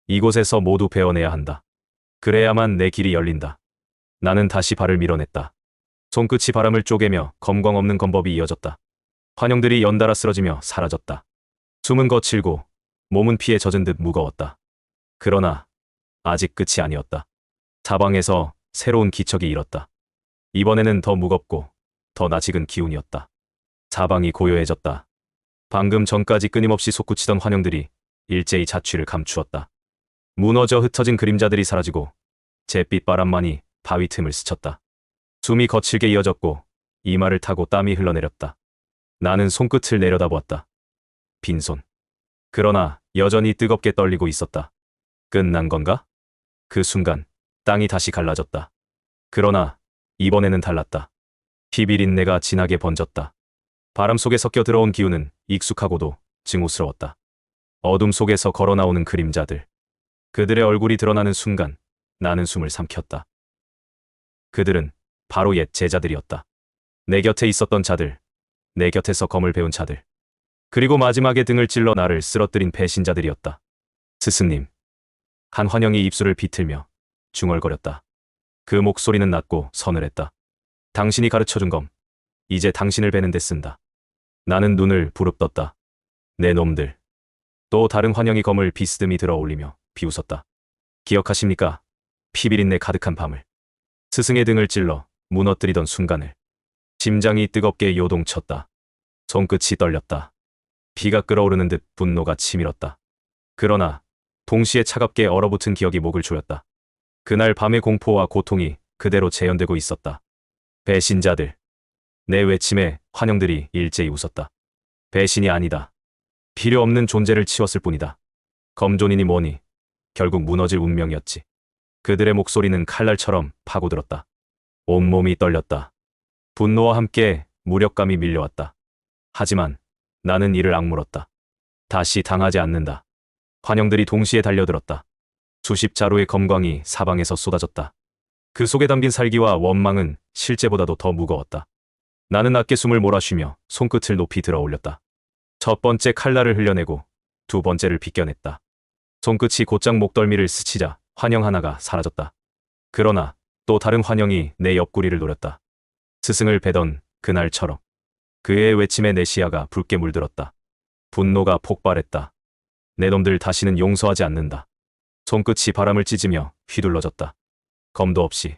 이곳에서 모두 베어내야 한다. 그래야만 내 길이 열린다. 나는 다시 발을 밀어냈다. 손끝이 바람을 쪼개며 검광 없는 검법이 이어졌다. 환영들이 연달아 쓰러지며 사라졌다. 숨은 거칠고 몸은 피에 젖은 듯 무거웠다. 그러나 아직 끝이 아니었다. 사방에서 새로운 기척이 일었다. 이번에는 더 무겁고 더 낯익은 기운이었다. 사방이 고요해졌다. 방금 전까지 끊임없이 솟구치던 환영들이 일제히 자취를 감추었다. 무너져 흩어진 그림자들이 사라지고 잿빛 바람만이 바위 틈을 스쳤다. 숨이 거칠게 이어졌고 이마를 타고 땀이 흘러내렸다. 나는 손끝을 내려다보았다. 빈손. 그러나 여전히 뜨겁게 떨리고 있었다. 끝난 건가? 그 순간 땅이 다시 갈라졌다. 그러나 이번에는 달랐다. 피비린내가 진하게 번졌다. 바람 속에 섞여 들어온 기운은 익숙하고도 증오스러웠다. 어둠 속에서 걸어나오는 그림자들. 그들의 얼굴이 드러나는 순간 나는 숨을 삼켰다. 그들은 바로 옛 제자들이었다. 내 곁에 있었던 자들, 내 곁에서 검을 배운 자들, 그리고 마지막에 등을 찔러 나를 쓰러뜨린 배신자들이었다. 스승님. 한 환영이 입술을 비틀며 중얼거렸다. 그 목소리는 낮고 서늘했다. 당신이 가르쳐준 검, 이제 당신을 베는 데 쓴다. 나는 눈을 부릅떴다. 내 놈들. 또 다른 환영이 검을 비스듬히 들어 올리며 비웃었다. 기억하십니까? 피비린내 가득한 밤을. 스승의 등을 찔러 무너뜨리던 순간을. 심장이 뜨겁게 요동쳤다. 손끝이 떨렸다. 피가 끓어오르는 듯 분노가 치밀었다. 그러나 동시에 차갑게 얼어붙은 기억이 목을 조였다. 그날 밤의 공포와 고통이 그대로 재현되고 있었다. 배신자들. 내 외침에 환영들이 일제히 웃었다. 배신이 아니다. 필요 없는 존재를 치웠을 뿐이다. 검존이니 뭐니 결국 무너질 운명이었지. 그들의 목소리는 칼날처럼 파고들었다. 온몸이 떨렸다. 분노와 함께 무력감이 밀려왔다. 하지만 나는 이를 악물었다. 다시 당하지 않는다. 환영들이 동시에 달려들었다. 수십 자루의 검광이 사방에서 쏟아졌다. 그 속에 담긴 살기와 원망은 실제보다도 더 무거웠다. 나는 낮게 숨을 몰아쉬며 손끝을 높이 들어 올렸다. 첫 번째 칼날을 흘려내고 두 번째를 비껴냈다. 손끝이 곧장 목덜미를 스치자 환영 하나가 사라졌다. 그러나 또 다른 환영이 내 옆구리를 노렸다. 스승을 베던 그날처럼. 그의 외침에 내 시야가 붉게 물들었다. 분노가 폭발했다. 내 놈들 다시는 용서하지 않는다. 손끝이 바람을 찢으며 휘둘러졌다. 검도 없이.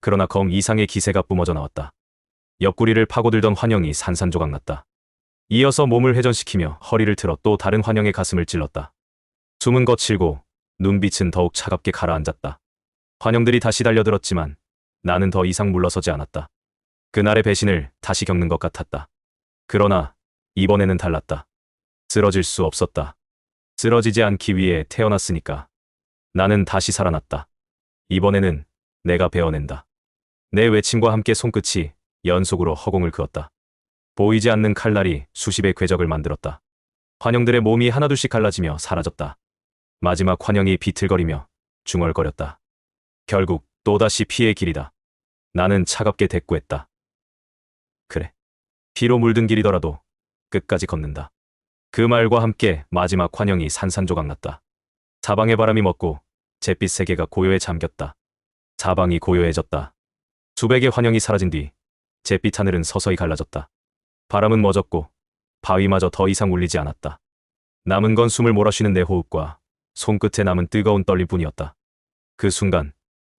그러나 검 이상의 기세가 뿜어져 나왔다. 옆구리를 파고들던 환영이 산산조각났다. 이어서 몸을 회전시키며 허리를 틀어 또 다른 환영의 가슴을 찔렀다. 숨은 거칠고 눈빛은 더욱 차갑게 가라앉았다. 환영들이 다시 달려들었지만 나는 더 이상 물러서지 않았다. 그날의 배신을 다시 겪는 것 같았다. 그러나 이번에는 달랐다. 쓰러질 수 없었다. 쓰러지지 않기 위해 태어났으니까. 나는 다시 살아났다. 이번에는 내가 베어낸다. 내 외침과 함께 손끝이 연속으로 허공을 그었다. 보이지 않는 칼날이 수십의 궤적을 만들었다. 환영들의 몸이 하나둘씩 갈라지며 사라졌다. 마지막 환영이 비틀거리며 중얼거렸다. 결국 또다시 피의 길이다. 나는 차갑게 대꾸했다. 그래. 피로 물든 길이더라도 끝까지 걷는다. 그 말과 함께 마지막 환영이 산산조각났다. 사방의 바람이 멎고 잿빛 세계가 고요에 잠겼다. 사방이 고요해졌다. 수백의 환영이 사라진 뒤 잿빛 하늘은 서서히 갈라졌다. 바람은 멎었고 바위마저 더 이상 울리지 않았다. 남은 건 숨을 몰아쉬는 내 호흡과 손끝에 남은 뜨거운 떨림뿐이었다. 그 순간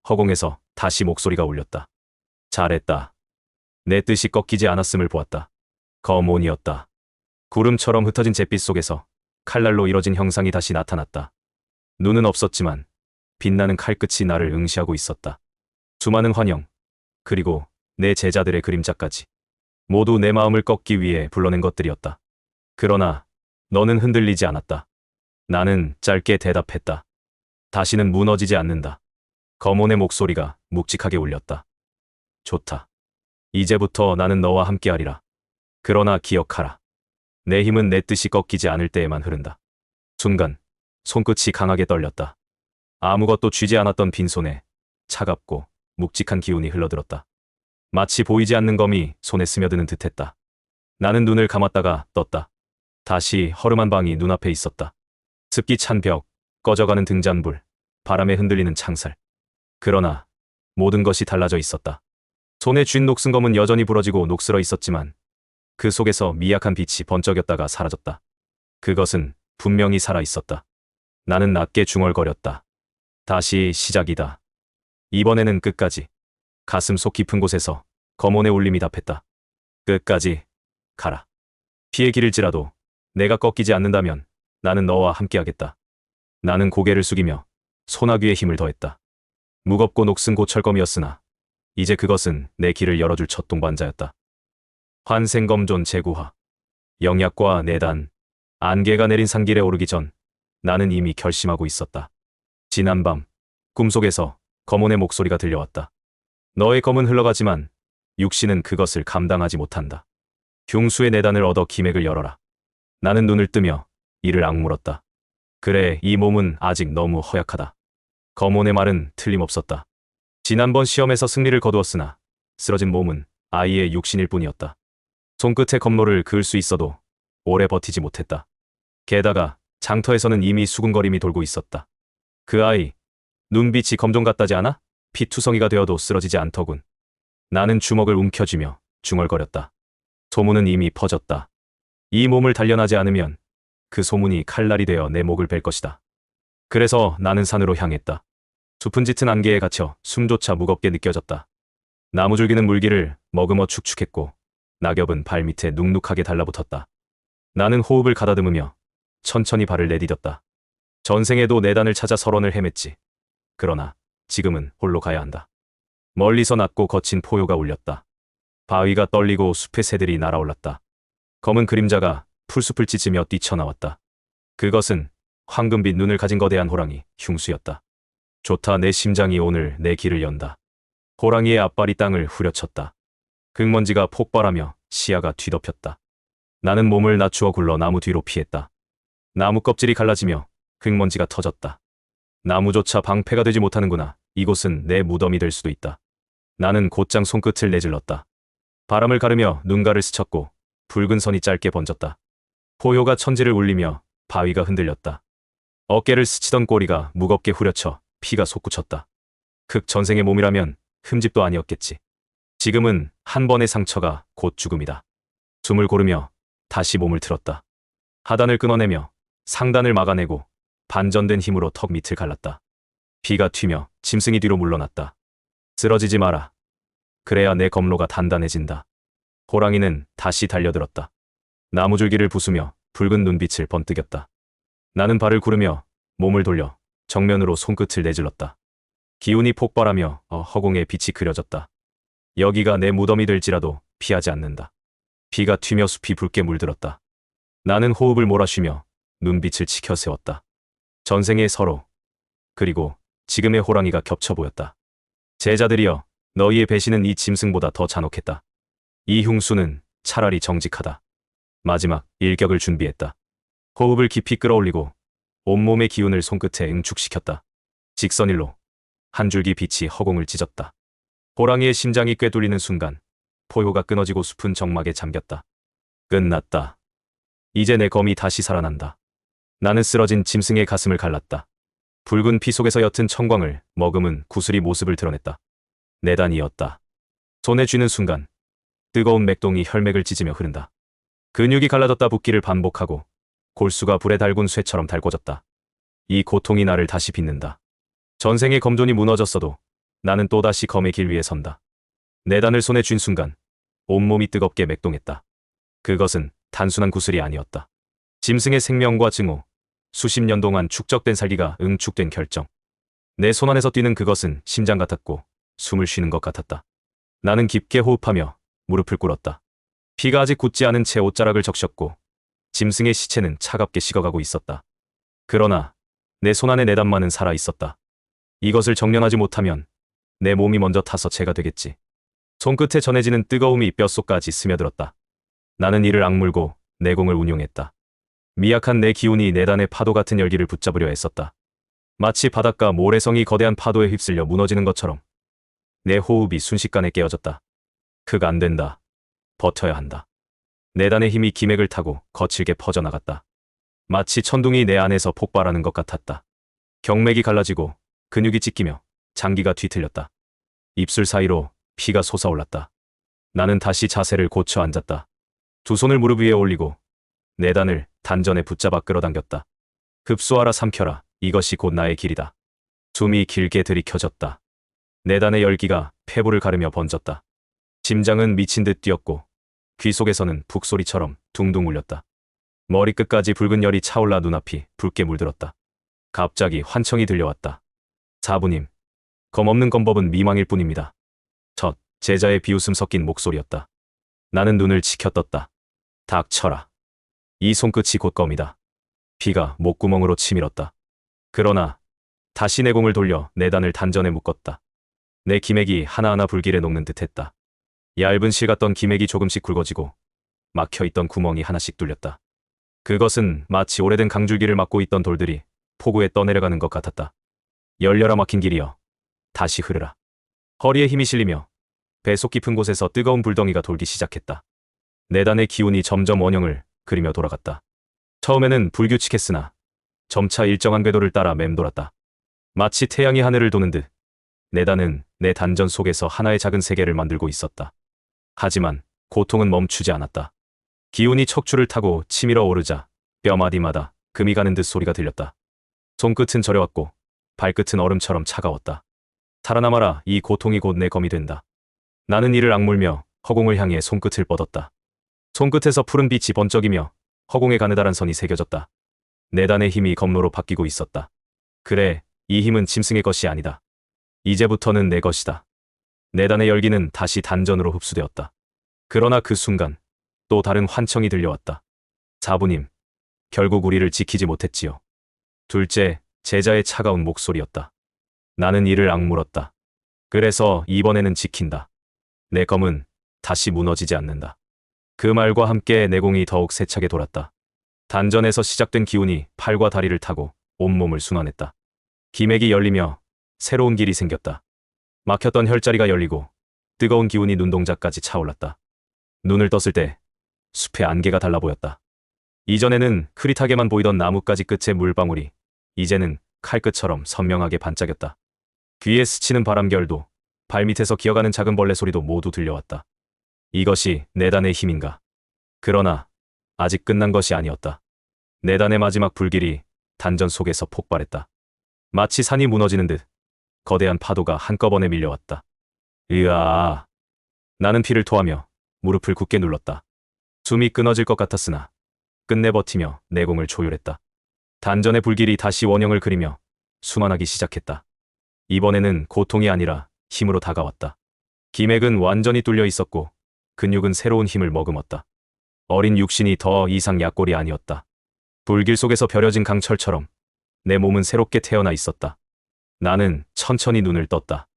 허공에서 다시 목소리가 울렸다. 잘했다. 내 뜻이 꺾이지 않았음을 보았다. 검온이었다. 구름처럼 흩어진 잿빛 속에서 칼날로 이뤄진 형상이 다시 나타났다. 눈은 없었지만 빛나는 칼끝이 나를 응시하고 있었다. 수많은 환영, 그리고 내 제자들의 그림자까지. 모두 내 마음을 꺾기 위해 불러낸 것들이었다. 그러나 너는 흔들리지 않았다. 나는 짧게 대답했다. 다시는 무너지지 않는다. 검온의 목소리가 묵직하게 울렸다. 좋다. 이제부터 나는 너와 함께하리라. 그러나 기억하라. 내 힘은 내 뜻이 꺾이지 않을 때에만 흐른다. 순간 손끝이 강하게 떨렸다. 아무것도 쥐지 않았던 빈손에 차갑고 묵직한 기운이 흘러들었다. 마치 보이지 않는 검이 손에 스며드는 듯했다. 나는 눈을 감았다가 떴다. 다시 허름한 방이 눈앞에 있었다. 습기 찬 벽, 꺼져가는 등잔불, 바람에 흔들리는 창살. 그러나 모든 것이 달라져 있었다. 손에 쥔 녹슨 검은 여전히 부러지고 녹슬어 있었지만 그 속에서 미약한 빛이 번쩍였다가 사라졌다. 그것은 분명히 살아 있었다. 나는 낮게 중얼거렸다. 다시 시작이다. 이번에는 끝까지. 가슴 속 깊은 곳에서 검온의 울림이 답했다. 끝까지 가라. 피의 길일지라도 내가 꺾이지 않는다면 나는 너와 함께하겠다. 나는 고개를 숙이며 소나귀의 힘을 더했다. 무겁고 녹슨 고철검이었으나 이제 그것은 내 길을 열어줄 첫 동반자였다. 환생검존 제구화. 영약과 내단. 안개가 내린 산길에 오르기 전 나는 이미 결심하고 있었다. 지난 밤 꿈속에서 검온의 목소리가 들려왔다. 너의 검은 흘러가지만 육신은 그것을 감당하지 못한다. 흉수의 내단을 얻어 기맥을 열어라. 나는 눈을 뜨며 이를 악물었다. 그래, 이 몸은 아직 너무 허약하다. 검온의 말은 틀림없었다. 지난번 시험에서 승리를 거두었으나 쓰러진 몸은 아이의 육신일 뿐이었다. 손끝에 검로를 그을 수 있어도 오래 버티지 못했다. 게다가 장터에서는 이미 수군거림이 돌고 있었다. 그 아이, 눈빛이 검정 같다지 않아? 피투성이가 되어도 쓰러지지 않더군. 나는 주먹을 움켜쥐며 중얼거렸다. 소문은 이미 퍼졌다. 이 몸을 단련하지 않으면 그 소문이 칼날이 되어 내 목을 벨 것이다. 그래서 나는 산으로 향했다. 숲은 짙은 안개에 갇혀 숨조차 무겁게 느껴졌다. 나무줄기는 물기를 머금어 축축했고 낙엽은 발밑에 눅눅하게 달라붙었다. 나는 호흡을 가다듬으며 천천히 발을 내디뎠다. 전생에도 내단을 찾아 설원을 헤맸지. 그러나 지금은 홀로 가야 한다. 멀리서 낮고 거친 포효가 울렸다. 바위가 떨리고 숲의 새들이 날아올랐다. 검은 그림자가 풀숲을 찢으며 뛰쳐나왔다. 그것은 황금빛 눈을 가진 거대한 호랑이 흉수였다. 좋다, 내 심장이 오늘 내 길을 연다. 호랑이의 앞발이 땅을 후려쳤다. 흙먼지가 폭발하며 시야가 뒤덮였다. 나는 몸을 낮추어 굴러 나무 뒤로 피했다. 나무 껍질이 갈라지며 흙먼지가 터졌다. 나무조차 방패가 되지 못하는구나. 이곳은 내 무덤이 될 수도 있다. 나는 곧장 손끝을 내질렀다. 바람을 가르며 눈가를 스쳤고 붉은 선이 짧게 번졌다. 포효가 천지를 울리며 바위가 흔들렸다. 어깨를 스치던 꼬리가 무겁게 후려쳐 피가 솟구쳤다. 전생의 몸이라면 흠집도 아니었겠지. 지금은 한 번의 상처가 곧 죽음이다. 숨을 고르며 다시 몸을 틀었다. 하단을 끊어내며 상단을 막아내고 반전된 힘으로 턱 밑을 갈랐다. 피가 튀며 짐승이 뒤로 물러났다. 쓰러지지 마라. 그래야 내 검로가 단단해진다. 호랑이는 다시 달려들었다. 나무줄기를 부수며 붉은 눈빛을 번뜩였다. 나는 발을 구르며 몸을 돌려 정면으로 손끝을 내질렀다. 기운이 폭발하며 허공에 빛이 그려졌다. 여기가 내 무덤이 될지라도 피하지 않는다. 피가 튀며 숲이 붉게 물들었다. 나는 호흡을 몰아쉬며 눈빛을 치켜 세웠다. 전생의 서로, 그리고 지금의 호랑이가 겹쳐 보였다. 제자들이여, 너희의 배신은 이 짐승보다 더 잔혹했다. 이 흉수는 차라리 정직하다. 마지막 일격을 준비했다. 호흡을 깊이 끌어올리고 온몸의 기운을 손끝에 응축시켰다. 직선일로 한 줄기 빛이 허공을 찢었다. 호랑이의 심장이 꿰뚫리는 순간 포효가 끊어지고 숲은 정막에 잠겼다. 끝났다. 이제 내 검이 다시 살아난다. 나는 쓰러진 짐승의 가슴을 갈랐다. 붉은 피 속에서 옅은 청광을 머금은 구슬이 모습을 드러냈다. 내단이었다. 손에 쥐는 순간 뜨거운 맥동이 혈맥을 찢으며 흐른다. 근육이 갈라졌다. 붓기를 반복하고 골수가 불에 달군 쇠처럼 달궈졌다. 이 고통이 나를 다시 빚는다. 전생의 검존이 무너졌어도 나는 또다시 검의 길 위에 선다. 내단을 손에 쥔 순간 온몸이 뜨겁게 맥동했다. 그것은 단순한 구슬이 아니었다. 짐승의 생명과 증오, 수십 년 동안 축적된 살기가 응축된 결정. 내 손안에서 뛰는 그것은 심장 같았고 숨을 쉬는 것 같았다. 나는 깊게 호흡하며 무릎을 꿇었다. 피가 아직 굳지 않은 채 옷자락을 적셨고 짐승의 시체는 차갑게 식어가고 있었다. 그러나 내 손안에 내단만은 살아있었다. 이것을 정련하지 못하면 내 몸이 먼저 타서 죄가 되겠지. 손끝에 전해지는 뜨거움이 뼛속까지 스며들었다. 나는 이를 악물고 내공을 운용했다. 미약한 내 기운이 내단의 파도 같은 열기를 붙잡으려 애썼다. 마치 바닷가 모래성이 거대한 파도에 휩쓸려 무너지는 것처럼 내 호흡이 순식간에 깨어졌다. 안 된다. 버텨야 한다. 내단의 힘이 기맥을 타고 거칠게 퍼져나갔다. 마치 천둥이 내 안에서 폭발하는 것 같았다. 경맥이 갈라지고 근육이 찢기며 장기가 뒤틀렸다. 입술 사이로 피가 솟아올랐다. 나는 다시 자세를 고쳐 앉았다. 두 손을 무릎 위에 올리고 내단을 단전에 붙잡아 끌어당겼다. 흡수하라, 삼켜라. 이것이 곧 나의 길이다. 숨이 길게 들이켜졌다. 내단의 열기가 폐부를 가르며 번졌다. 심장은 미친 듯 뛰었고 귀 속에서는 북소리처럼 둥둥 울렸다. 머리끝까지 붉은 열이 차올라 눈앞이 붉게 물들었다. 갑자기 환청이 들려왔다. 사부님, 검 없는 검법은 미망일 뿐입니다. 첫 제자의 비웃음 섞인 목소리였다. 나는 눈을 치켜떴다. 닥쳐라. 이 손끝이 곧 검이다. 피가 목구멍으로 치밀었다. 그러나 다시 내공을 돌려 내단을 단전에 묶었다. 내 기맥이 하나하나 불길에 녹는 듯했다. 얇은 실 같던 기맥이 조금씩 굵어지고 막혀있던 구멍이 하나씩 뚫렸다. 그것은 마치 오래된 강줄기를 막고 있던 돌들이 폭우에 떠내려가는 것 같았다. 열려라 막힌 길이여, 다시 흐르라. 허리에 힘이 실리며 배속 깊은 곳에서 뜨거운 불덩이가 돌기 시작했다. 내단의 기운이 점점 원형을 그리며 돌아갔다. 처음에는 불규칙했으나 점차 일정한 궤도를 따라 맴돌았다. 마치 태양이 하늘을 도는 듯 내단은 내 단전 속에서 하나의 작은 세계를 만들고 있었다. 하지만 고통은 멈추지 않았다. 기운이 척추를 타고 치밀어 오르자 뼈마디마다 금이 가는 듯 소리가 들렸다. 손끝은 저려왔고 발끝은 얼음처럼 차가웠다. 살아남아라. 이 고통이 곧 내 검이 된다. 나는 이를 악물며 허공을 향해 손끝을 뻗었다. 손끝에서 푸른 빛이 번쩍이며 허공에 가느다란 선이 새겨졌다. 내단의 힘이 검로로 바뀌고 있었다. 그래, 이 힘은 짐승의 것이 아니다. 이제부터는 내 것이다. 내단의 열기는 다시 단전으로 흡수되었다. 그러나 그 순간 또 다른 환청이 들려왔다. 사부님, 결국 우리를 지키지 못했지요. 둘째, 제자의 차가운 목소리였다. 나는 이를 악물었다. 그래서 이번에는 지킨다. 내 검은 다시 무너지지 않는다. 그 말과 함께 내공이 더욱 세차게 돌았다. 단전에서 시작된 기운이 팔과 다리를 타고 온몸을 순환했다. 기맥이 열리며 새로운 길이 생겼다. 막혔던 혈자리가 열리고 뜨거운 기운이 눈동자까지 차올랐다. 눈을 떴을 때 숲의 안개가 달라 보였다. 이전에는 흐릿하게만 보이던 나뭇가지 끝의 물방울이 이제는 칼끝처럼 선명하게 반짝였다. 귀에 스치는 바람결도 발밑에서 기어가는 작은 벌레 소리도 모두 들려왔다. 이것이 내단의 힘인가? 그러나 아직 끝난 것이 아니었다. 내단의 마지막 불길이 단전 속에서 폭발했다. 마치 산이 무너지는 듯 거대한 파도가 한꺼번에 밀려왔다. 으아! 나는 피를 토하며 무릎을 굳게 눌렀다. 숨이 끊어질 것 같았으나 끝내 버티며 내공을 조율했다. 단전의 불길이 다시 원형을 그리며 순환하기 시작했다. 이번에는 고통이 아니라 힘으로 다가왔다. 기맥은 완전히 뚫려 있었고 근육은 새로운 힘을 머금었다. 어린 육신이 더 이상 약골이 아니었다. 불길 속에서 벼려진 강철처럼 내 몸은 새롭게 태어나 있었다. 나는 천천히 눈을 떴다.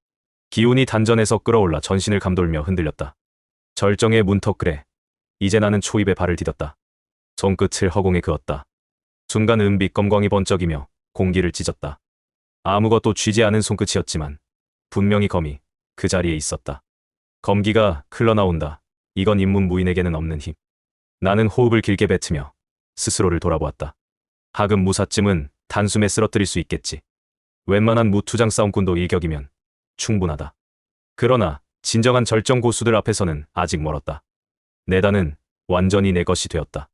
기운이 단전에서 끌어올라 전신을 감돌며 흔들렸다. 절정의 문턱그래. 이제 나는 초입에 발을 디뎠다. 손끝을 허공에 그었다. 순간 은빛 검광이 번쩍이며 공기를 찢었다. 아무것도 쥐지 않은 손끝이었지만 분명히 검이 그 자리에 있었다. 검기가 흘러나온다. 이건 입문무인에게는 없는 힘. 나는 호흡을 길게 뱉으며 스스로를 돌아보았다. 하급 무사쯤은 단숨에 쓰러뜨릴 수 있겠지. 웬만한 무투장 싸움꾼도 일격이면 충분하다. 그러나 진정한 절정 고수들 앞에서는 아직 멀었다. 내단은 완전히 내 것이 되었다.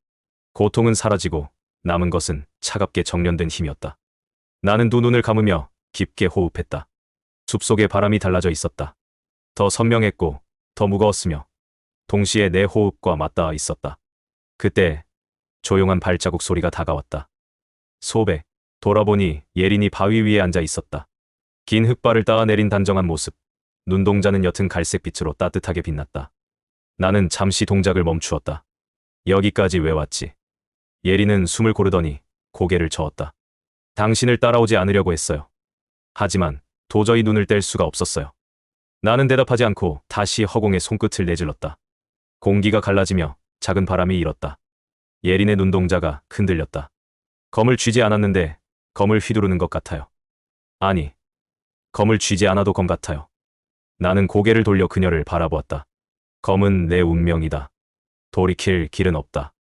고통은 사라지고 남은 것은 차갑게 정련된 힘이었다. 나는 두 눈을 감으며 깊게 호흡했다. 숲속의 바람이 달라져 있었다. 더 선명했고 더 무거웠으며 동시에 내 호흡과 맞닿아 있었다. 그때 조용한 발자국 소리가 다가왔다. 소백. 돌아보니 예린이 바위 위에 앉아 있었다. 긴 흙발을 따아 내린 단정한 모습. 눈동자는 옅은 갈색빛으로 따뜻하게 빛났다. 나는 잠시 동작을 멈추었다. 여기까지 왜 왔지? 예린은 숨을 고르더니 고개를 저었다. 당신을 따라오지 않으려고 했어요. 하지만 도저히 눈을 뗄 수가 없었어요. 나는 대답하지 않고 다시 허공에 손끝을 내질렀다. 공기가 갈라지며 작은 바람이 일었다. 예린의 눈동자가 흔들렸다. 검을 쥐지 않았는데 검을 휘두르는 것 같아요. 아니, 검을 쥐지 않아도 검 같아요. 나는 고개를 돌려 그녀를 바라보았다. 검은 내 운명이다. 돌이킬 길은 없다.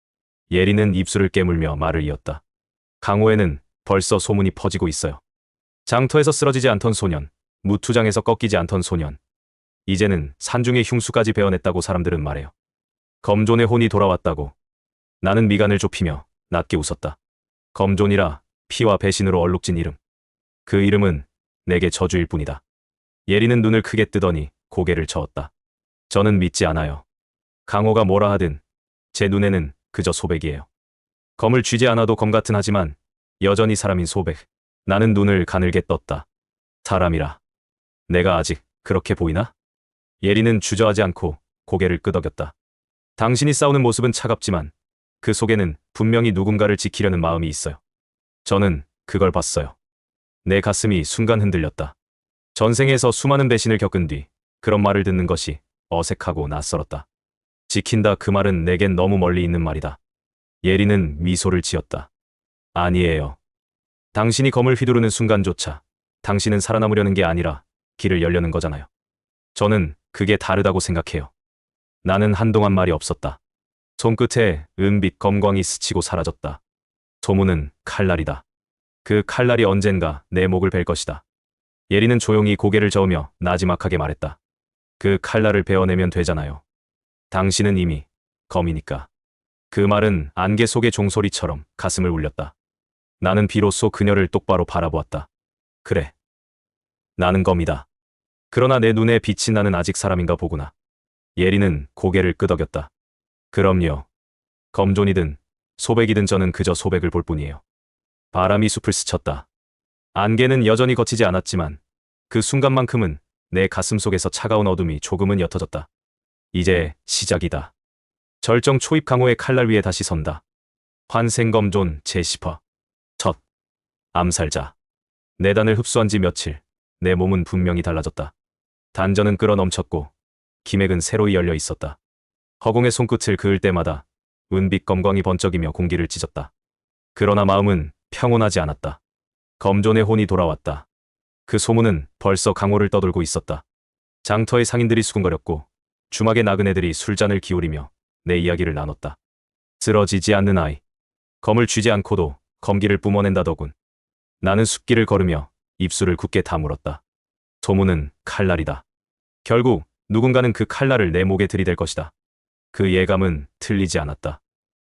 예린은 입술을 깨물며 말을 이었다. 강호에는 벌써 소문이 퍼지고 있어요. 장터에서 쓰러지지 않던 소년, 무투장에서 꺾이지 않던 소년. 이제는 산중의 흉수까지 베어냈다고 사람들은 말해요. 검존의 혼이 돌아왔다고. 나는 미간을 좁히며 낮게 웃었다. 검존이라 피와 배신으로 얼룩진 이름. 그 이름은 내게 저주일 뿐이다. 예린은 눈을 크게 뜨더니 고개를 저었다. 저는 믿지 않아요. 강호가 뭐라 하든 제 눈에는 그저 소백이에요. 검을 쥐지 않아도 검 같은 하지만 여전히 사람인 소백. 나는 눈을 가늘게 떴다. 사람이라. 내가 아직 그렇게 보이나? 예린은 주저하지 않고 고개를 끄덕였다. 당신이 싸우는 모습은 차갑지만 그 속에는 분명히 누군가를 지키려는 마음이 있어요. 저는 그걸 봤어요. 내 가슴이 순간 흔들렸다. 전생에서 수많은 배신을 겪은 뒤 그런 말을 듣는 것이 어색하고 낯설었다. 지킨다 그 말은 내겐 너무 멀리 있는 말이다. 예린은 미소를 지었다. 아니에요. 당신이 검을 휘두르는 순간조차 당신은 살아남으려는 게 아니라 길을 열려는 거잖아요. 저는 그게 다르다고 생각해요. 나는 한동안 말이 없었다. 손끝에 은빛 검광이 스치고 사라졌다. 소문은 칼날이다. 그 칼날이 언젠가 내 목을 벨 것이다. 예린은 조용히 고개를 저으며 나지막하게 말했다. 그 칼날을 베어내면 되잖아요. 당신은 이미 검이니까. 그 말은 안개 속의 종소리처럼 가슴을 울렸다. 나는 비로소 그녀를 똑바로 바라보았다. 그래. 나는 검이다. 그러나 내 눈에 빛이 나는 아직 사람인가 보구나. 예린은 고개를 끄덕였다. 그럼요. 검존이든 소백이든 저는 그저 소백을 볼 뿐이에요. 바람이 숲을 스쳤다. 안개는 여전히 거치지 않았지만 그 순간만큼은 내 가슴 속에서 차가운 어둠이 조금은 옅어졌다. 이제 시작이다. 절정 초입 강호의 칼날 위에 다시 선다. 환생검존 제10화. 첫. 암살자. 내단을 흡수한 지 며칠, 내 몸은 분명히 달라졌다. 단전은 끌어넘쳤고 기맥은 새로이 열려 있었다. 허공의 손끝을 그을 때마다 은빛 검광이 번쩍이며 공기를 찢었다. 그러나 마음은 평온하지 않았다. 검존의 혼이 돌아왔다. 그 소문은 벌써 강호를 떠돌고 있었다. 장터의 상인들이 수군거렸고 주막의 나그네들이 술잔을 기울이며 내 이야기를 나눴다. 쓰러지지 않는 아이. 검을 쥐지 않고도 검기를 뿜어낸다더군. 나는 숲길을 걸으며 입술을 굳게 다물었다. 소문은 칼날이다. 결국 누군가는 그 칼날을 내 목에 들이댈 것이다. 그 예감은 틀리지 않았다.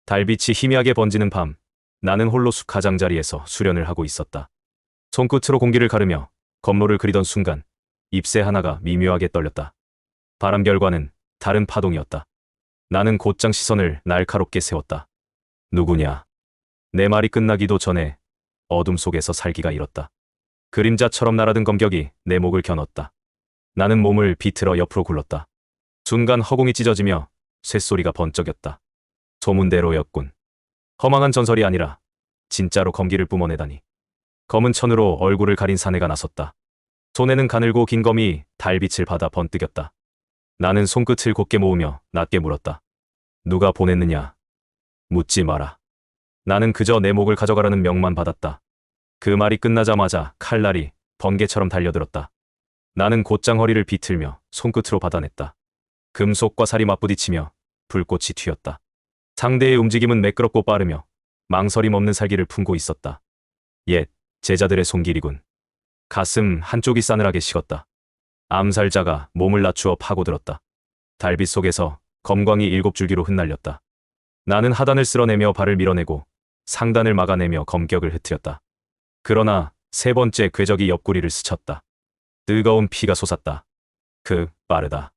달빛이 희미하게 번지는 밤, 나는 홀로 숲 가장자리에서 수련을 하고 있었다. 손끝으로 공기를 가르며 검로를 그리던 순간 잎새 하나가 미묘하게 떨렸다. 바람 결과는 다른 파동이었다. 나는 곧장 시선을 날카롭게 세웠다. 누구냐? 내 말이 끝나기도 전에 어둠 속에서 살기가 일었다. 그림자처럼 날아든 검격이 내 목을 겨눴다. 나는 몸을 비틀어 옆으로 굴렀다. 순간 허공이 찢어지며 쇳소리가 번쩍였다. 소문대로였군. 허망한 전설이 아니라 진짜로 검기를 뿜어내다니. 검은 천으로 얼굴을 가린 사내가 나섰다. 손에는 가늘고 긴 검이 달빛을 받아 번뜩였다. 나는 손끝을 곧게 모으며 낮게 물었다. 누가 보냈느냐? 묻지 마라. 나는 그저 내 목을 가져가라는 명만 받았다. 그 말이 끝나자마자 칼날이 번개처럼 달려들었다. 나는 곧장 허리를 비틀며 손끝으로 받아냈다. 금속과 살이 맞부딪히며 불꽃이 튀었다. 상대의 움직임은 매끄럽고 빠르며 망설임 없는 살기를 품고 있었다. 옛 제자들의 손길이군. 가슴 한쪽이 싸늘하게 식었다. 암살자가 몸을 낮추어 파고들었다. 달빛 속에서 검광이 7줄기로 흩날렸다. 나는 하단을 쓸어내며 발을 밀어내고 상단을 막아내며 검격을 흩트렸다. 그러나 세 번째 궤적이 옆구리를 스쳤다. 뜨거운 피가 솟았다. 빠르다.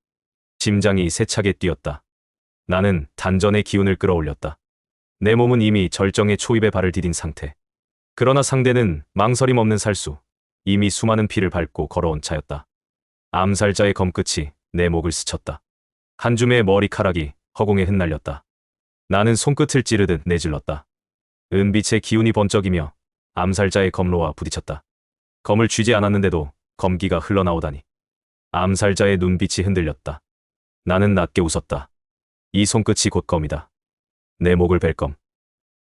심장이 세차게 뛰었다. 나는 단전의 기운을 끌어올렸다. 내 몸은 이미 절정의 초입에 발을 디딘 상태. 그러나 상대는 망설임 없는 살수, 이미 수많은 피를 밟고 걸어온 차였다. 암살자의 검끝이 내 목을 스쳤다. 한 줌의 머리카락이 허공에 흩날렸다. 나는 손끝을 찌르듯 내질렀다. 은빛의 기운이 번쩍이며 암살자의 검로와 부딪혔다. 검을 쥐지 않았는데도 검기가 흘러나오다니. 암살자의 눈빛이 흔들렸다. 나는 낮게 웃었다. 이 손끝이 곧 검이다. 내 목을 벨 검.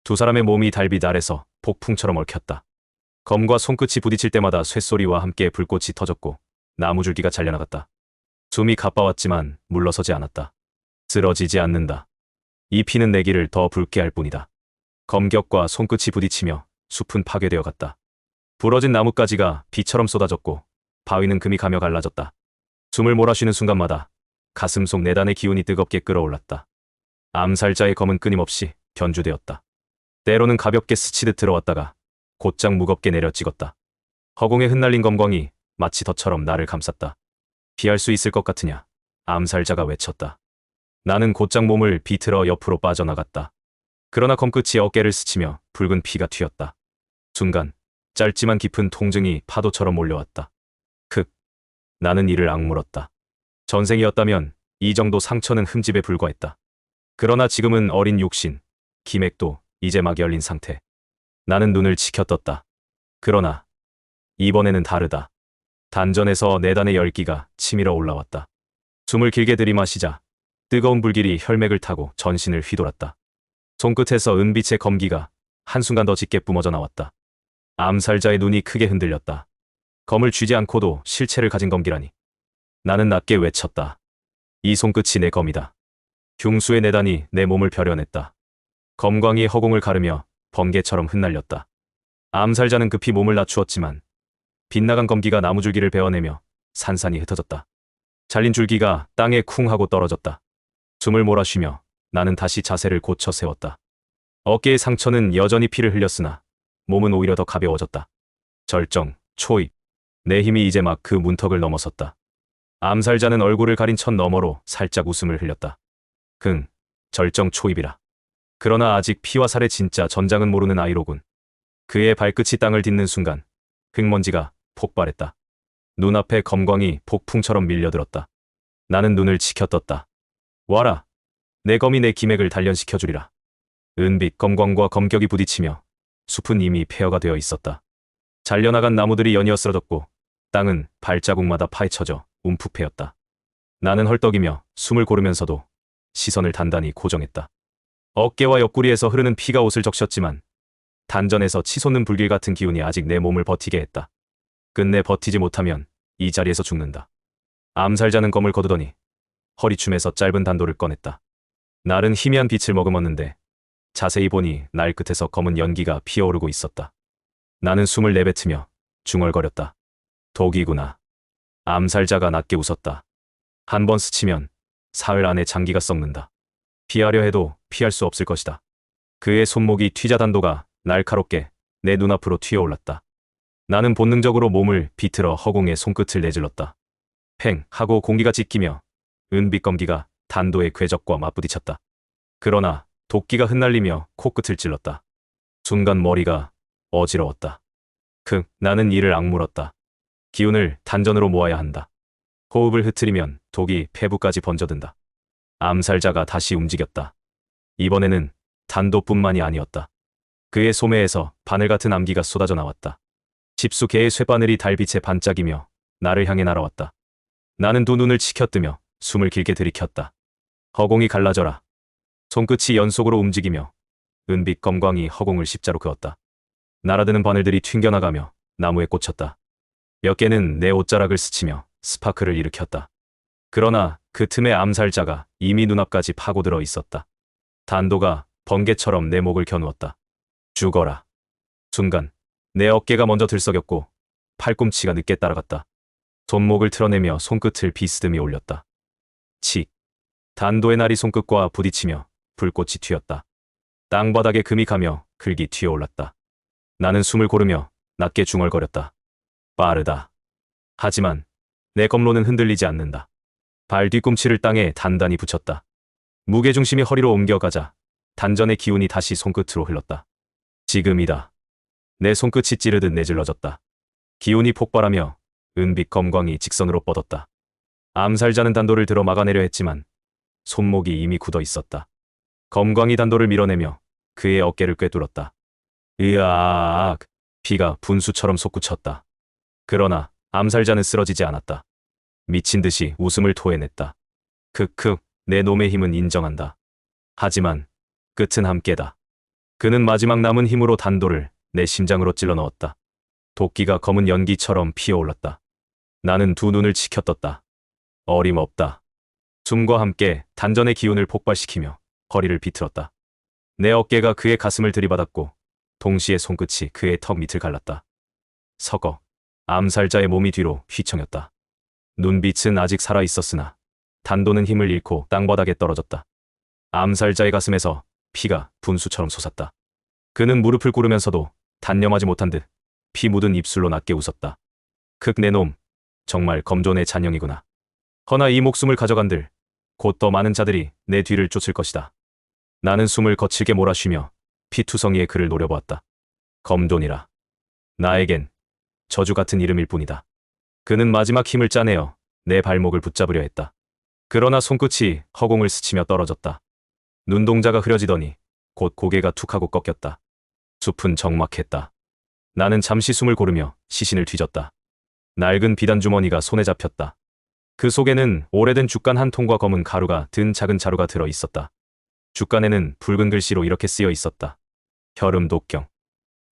두 사람의 몸이 달빛 아래서 폭풍처럼 얽혔다. 검과 손끝이 부딪힐 때마다 쇳소리와 함께 불꽃이 터졌고 나무줄기가 잘려나갔다. 숨이 가빠왔지만 물러서지 않았다. 쓰러지지 않는다. 이 피는 내 길을 더 붉게 할 뿐이다. 검격과 손끝이 부딪히며 숲은 파괴되어 갔다. 부러진 나뭇가지가 비처럼 쏟아졌고 바위는 금이 가며 갈라졌다. 숨을 몰아쉬는 순간마다 가슴 속 내단의 기운이 뜨겁게 끓어올랐다. 암살자의 검은 끊임없이 견주되었다. 때로는 가볍게 스치듯 들어왔다가 곧장 무겁게 내려 찍었다. 허공에 흩날린 검광이 마치 덫처럼 나를 감쌌다. 피할 수 있을 것 같으냐? 암살자가 외쳤다. 나는 곧장 몸을 비틀어 옆으로 빠져나갔다. 그러나 검끝이 어깨를 스치며 붉은 피가 튀었다. 순간 짧지만 깊은 통증이 파도처럼 몰려왔다. 나는 이를 악물었다. 전생이었다면 이 정도 상처는 흠집에 불과했다. 그러나 지금은 어린 육신, 기맥도 이제 막 열린 상태. 나는 눈을 치켜떴다. 그러나 이번에는 다르다. 단전에서 내단의 열기가 치밀어 올라왔다. 숨을 길게 들이마시자 뜨거운 불길이 혈맥을 타고 전신을 휘돌았다. 손끝에서 은빛의 검기가 한순간 더 짙게 뿜어져 나왔다. 암살자의 눈이 크게 흔들렸다. 검을 쥐지 않고도 실체를 가진 검기라니. 나는 낮게 외쳤다. 이 손끝이 내 검이다. 흉수의 내단이 내 몸을 벼려냈다. 검광이 허공을 가르며 번개처럼 흩날렸다. 암살자는 급히 몸을 낮추었지만 빗나간 검기가 나무줄기를 베어내며 산산이 흩어졌다. 잘린 줄기가 땅에 쿵 하고 떨어졌다. 숨을 몰아쉬며 나는 다시 자세를 고쳐 세웠다. 어깨의 상처는 여전히 피를 흘렸으나 몸은 오히려 더 가벼워졌다. 절정, 초입. 내 힘이 이제 막 그 문턱을 넘어섰다. 암살자는 얼굴을 가린 천 너머로 살짝 웃음을 흘렸다. 절정 초입이라. 그러나 아직 피와 살의 진짜 전장은 모르는 아이로군. 그의 발끝이 땅을 딛는 순간 흙먼지가 폭발했다. 눈앞에 검광이 폭풍처럼 밀려들었다. 나는 눈을 치켜떴다. 와라. 내 검이 내 기맥을 단련시켜주리라. 은빛 검광과 검격이 부딪히며 숲은 이미 폐허가 되어 있었다. 잘려나간 나무들이 연이어 쓰러졌고 땅은 발자국마다 파헤쳐져 움푹패였다. 나는 헐떡이며 숨을 고르면서도 시선을 단단히 고정했다. 어깨와 옆구리에서 흐르는 피가 옷을 적셨지만 단전에서 치솟는 불길 같은 기운이 아직 내 몸을 버티게 했다. 끝내 버티지 못하면 이 자리에서 죽는다. 암살자는 검을 거두더니 허리춤에서 짧은 단도를 꺼냈다. 날은 희미한 빛을 머금었는데 자세히 보니 날 끝에서 검은 연기가 피어오르고 있었다. 나는 숨을 내뱉으며 중얼거렸다. 독이구나. 암살자가 낮게 웃었다. 한 번 스치면 사흘 안에 장기가 썩는다. 피하려 해도 피할 수 없을 것이다. 그의 손목이 튀자 단도가 날카롭게 내 눈앞으로 튀어올랐다. 나는 본능적으로 몸을 비틀어 허공에 손끝을 내질렀다. 팽 하고 공기가 찢기며 은빛 검기가 단도의 궤적과 맞부딪혔다. 그러나 도끼가 흩날리며 코끝을 찔렀다. 순간 머리가 어지러웠다. 나는 이를 악물었다. 기운을 단전으로 모아야 한다. 호흡을 흐트리면 독이 폐부까지 번져든다. 암살자가 다시 움직였다. 이번에는 단도뿐만이 아니었다. 그의 소매에서 바늘 같은 암기가 쏟아져 나왔다. 집수 개의 쇠바늘이 달빛에 반짝이며 나를 향해 날아왔다. 나는 두 눈을 치켜뜨며 숨을 길게 들이켰다. 허공이 갈라져라. 손끝이 연속으로 움직이며 은빛 검광이 허공을 십자로 그었다. 날아드는 바늘들이 튕겨나가며 나무에 꽂혔다. 몇 개는 내 옷자락을 스치며 스파크를 일으켰다. 그러나 그 틈에 암살자가 이미 눈앞까지 파고들어 있었다. 단도가 번개처럼 내 목을 겨누었다. 죽어라. 순간 내 어깨가 먼저 들썩였고 팔꿈치가 늦게 따라갔다. 손목을 틀어내며 손끝을 비스듬히 올렸다. 칙. 단도의 날이 손끝과 부딪히며 불꽃이 튀었다. 땅바닥에 금이 가며 흙이 튀어올랐다. 나는 숨을 고르며 낮게 중얼거렸다. 빠르다. 하지만 내 검로는 흔들리지 않는다. 발 뒤꿈치를 땅에 단단히 붙였다. 무게중심이 허리로 옮겨가자 단전의 기운이 다시 손끝으로 흘렀다. 지금이다. 내 손끝이 찌르듯 내질러졌다. 기운이 폭발하며 은빛 검광이 직선으로 뻗었다. 암살자는 단도를 들어 막아내려 했지만 손목이 이미 굳어 있었다. 검광이 단도를 밀어내며 그의 어깨를 꿰뚫었다. 으아악! 피가 분수처럼 솟구쳤다. 그러나 암살자는 쓰러지지 않았다. 미친 듯이 웃음을 토해냈다. 크크, 내 놈의 힘은 인정한다. 하지만 끝은 함께다. 그는 마지막 남은 힘으로 단도를 내 심장으로 찔러 넣었다. 도끼가 검은 연기처럼 피어올랐다. 나는 두 눈을 치켜떴다. 어림없다. 숨과 함께 단전의 기운을 폭발시키며 허리를 비틀었다. 내 어깨가 그의 가슴을 들이받았고 동시에 손끝이 그의 턱 밑을 갈랐다. 서거. 암살자의 몸이 뒤로 휘청였다. 눈빛은 아직 살아있었으나 단도는 힘을 잃고 땅바닥에 떨어졌다. 암살자의 가슴에서 피가 분수처럼 솟았다. 그는 무릎을 꿇으면서도 단념하지 못한 듯 피 묻은 입술로 낮게 웃었다. 내 놈, 정말 검존의 잔영이구나. 허나 이 목숨을 가져간들 곧 더 많은 자들이 내 뒤를 쫓을 것이다. 나는 숨을 거칠게 몰아쉬며 피투성이의 그를 노려보았다. 검존이라. 나에겐 저주 같은 이름일 뿐이다. 그는 마지막 힘을 짜내어 내 발목을 붙잡으려 했다. 그러나 손끝이 허공을 스치며 떨어졌다. 눈동자가 흐려지더니 곧 고개가 툭 하고 꺾였다. 숲은 적막했다. 나는 잠시 숨을 고르며 시신을 뒤졌다. 낡은 비단주머니가 손에 잡혔다. 그 속에는 오래된 죽간 한 통과 검은 가루가 든 작은 자루가 들어 있었다. 죽간에는 붉은 글씨로 이렇게 쓰여 있었다. 혈음 독경.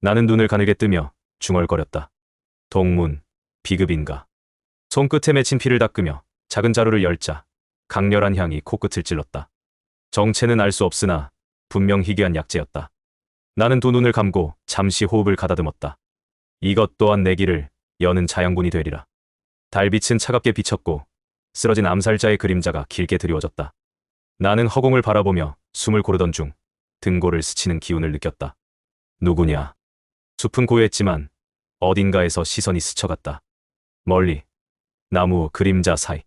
나는 눈을 가늘게 뜨며 중얼거렸다. 동문, 비급인가. 손끝에 맺힌 피를 닦으며 작은 자루를 열자 강렬한 향이 코끝을 찔렀다. 정체는 알 수 없으나 분명 희귀한 약재였다. 나는 두 눈을 감고 잠시 호흡을 가다듬었다. 이것 또한 내 길을 여는 자양분이 되리라. 달빛은 차갑게 비쳤고 쓰러진 암살자의 그림자가 길게 드리워졌다. 나는 허공을 바라보며 숨을 고르던 중 등골을 스치는 기운을 느꼈다. 누구냐? 숲은 고요했지만 어딘가에서 시선이 스쳐갔다. 멀리 나무 그림자 사이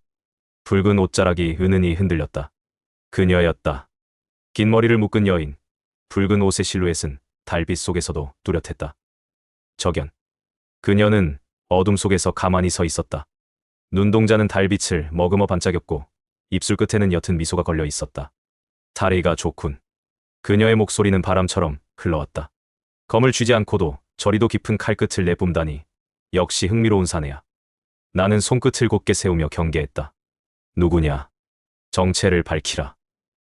붉은 옷자락이 은은히 흔들렸다. 그녀였다. 긴 머리를 묶은 여인. 붉은 옷의 실루엣은 달빛 속에서도 뚜렷했다. 저견. 그녀는 어둠 속에서 가만히 서 있었다. 눈동자는 달빛을 머금어 반짝였고 입술 끝에는 옅은 미소가 걸려 있었다. 다리가 좋군. 그녀의 목소리는 바람처럼 흘러왔다. 검을 쥐지 않고도 저리도 깊은 칼끝을 내뿜다니 역시 흥미로운 사내야. 나는 손끝을 곧게 세우며 경계했다. 누구냐? 정체를 밝히라.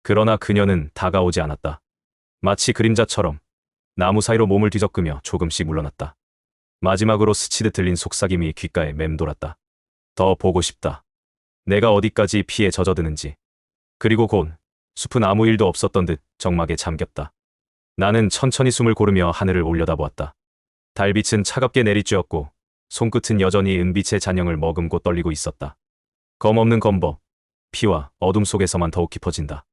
그러나 그녀는 다가오지 않았다. 마치 그림자처럼 나무 사이로 몸을 뒤섞으며 조금씩 물러났다. 마지막으로 스치듯 들린 속삭임이 귓가에 맴돌았다. 더 보고 싶다. 내가 어디까지 피에 젖어드는지. 그리고 곧 숲은 아무 일도 없었던 듯 정막에 잠겼다. 나는 천천히 숨을 고르며 하늘을 올려다보았다. 달빛은 차갑게 내리쬐었고 손끝은 여전히 은빛의 잔영을 머금고 떨리고 있었다. 검 없는 검법, 피와 어둠 속에서만 더욱 깊어진다.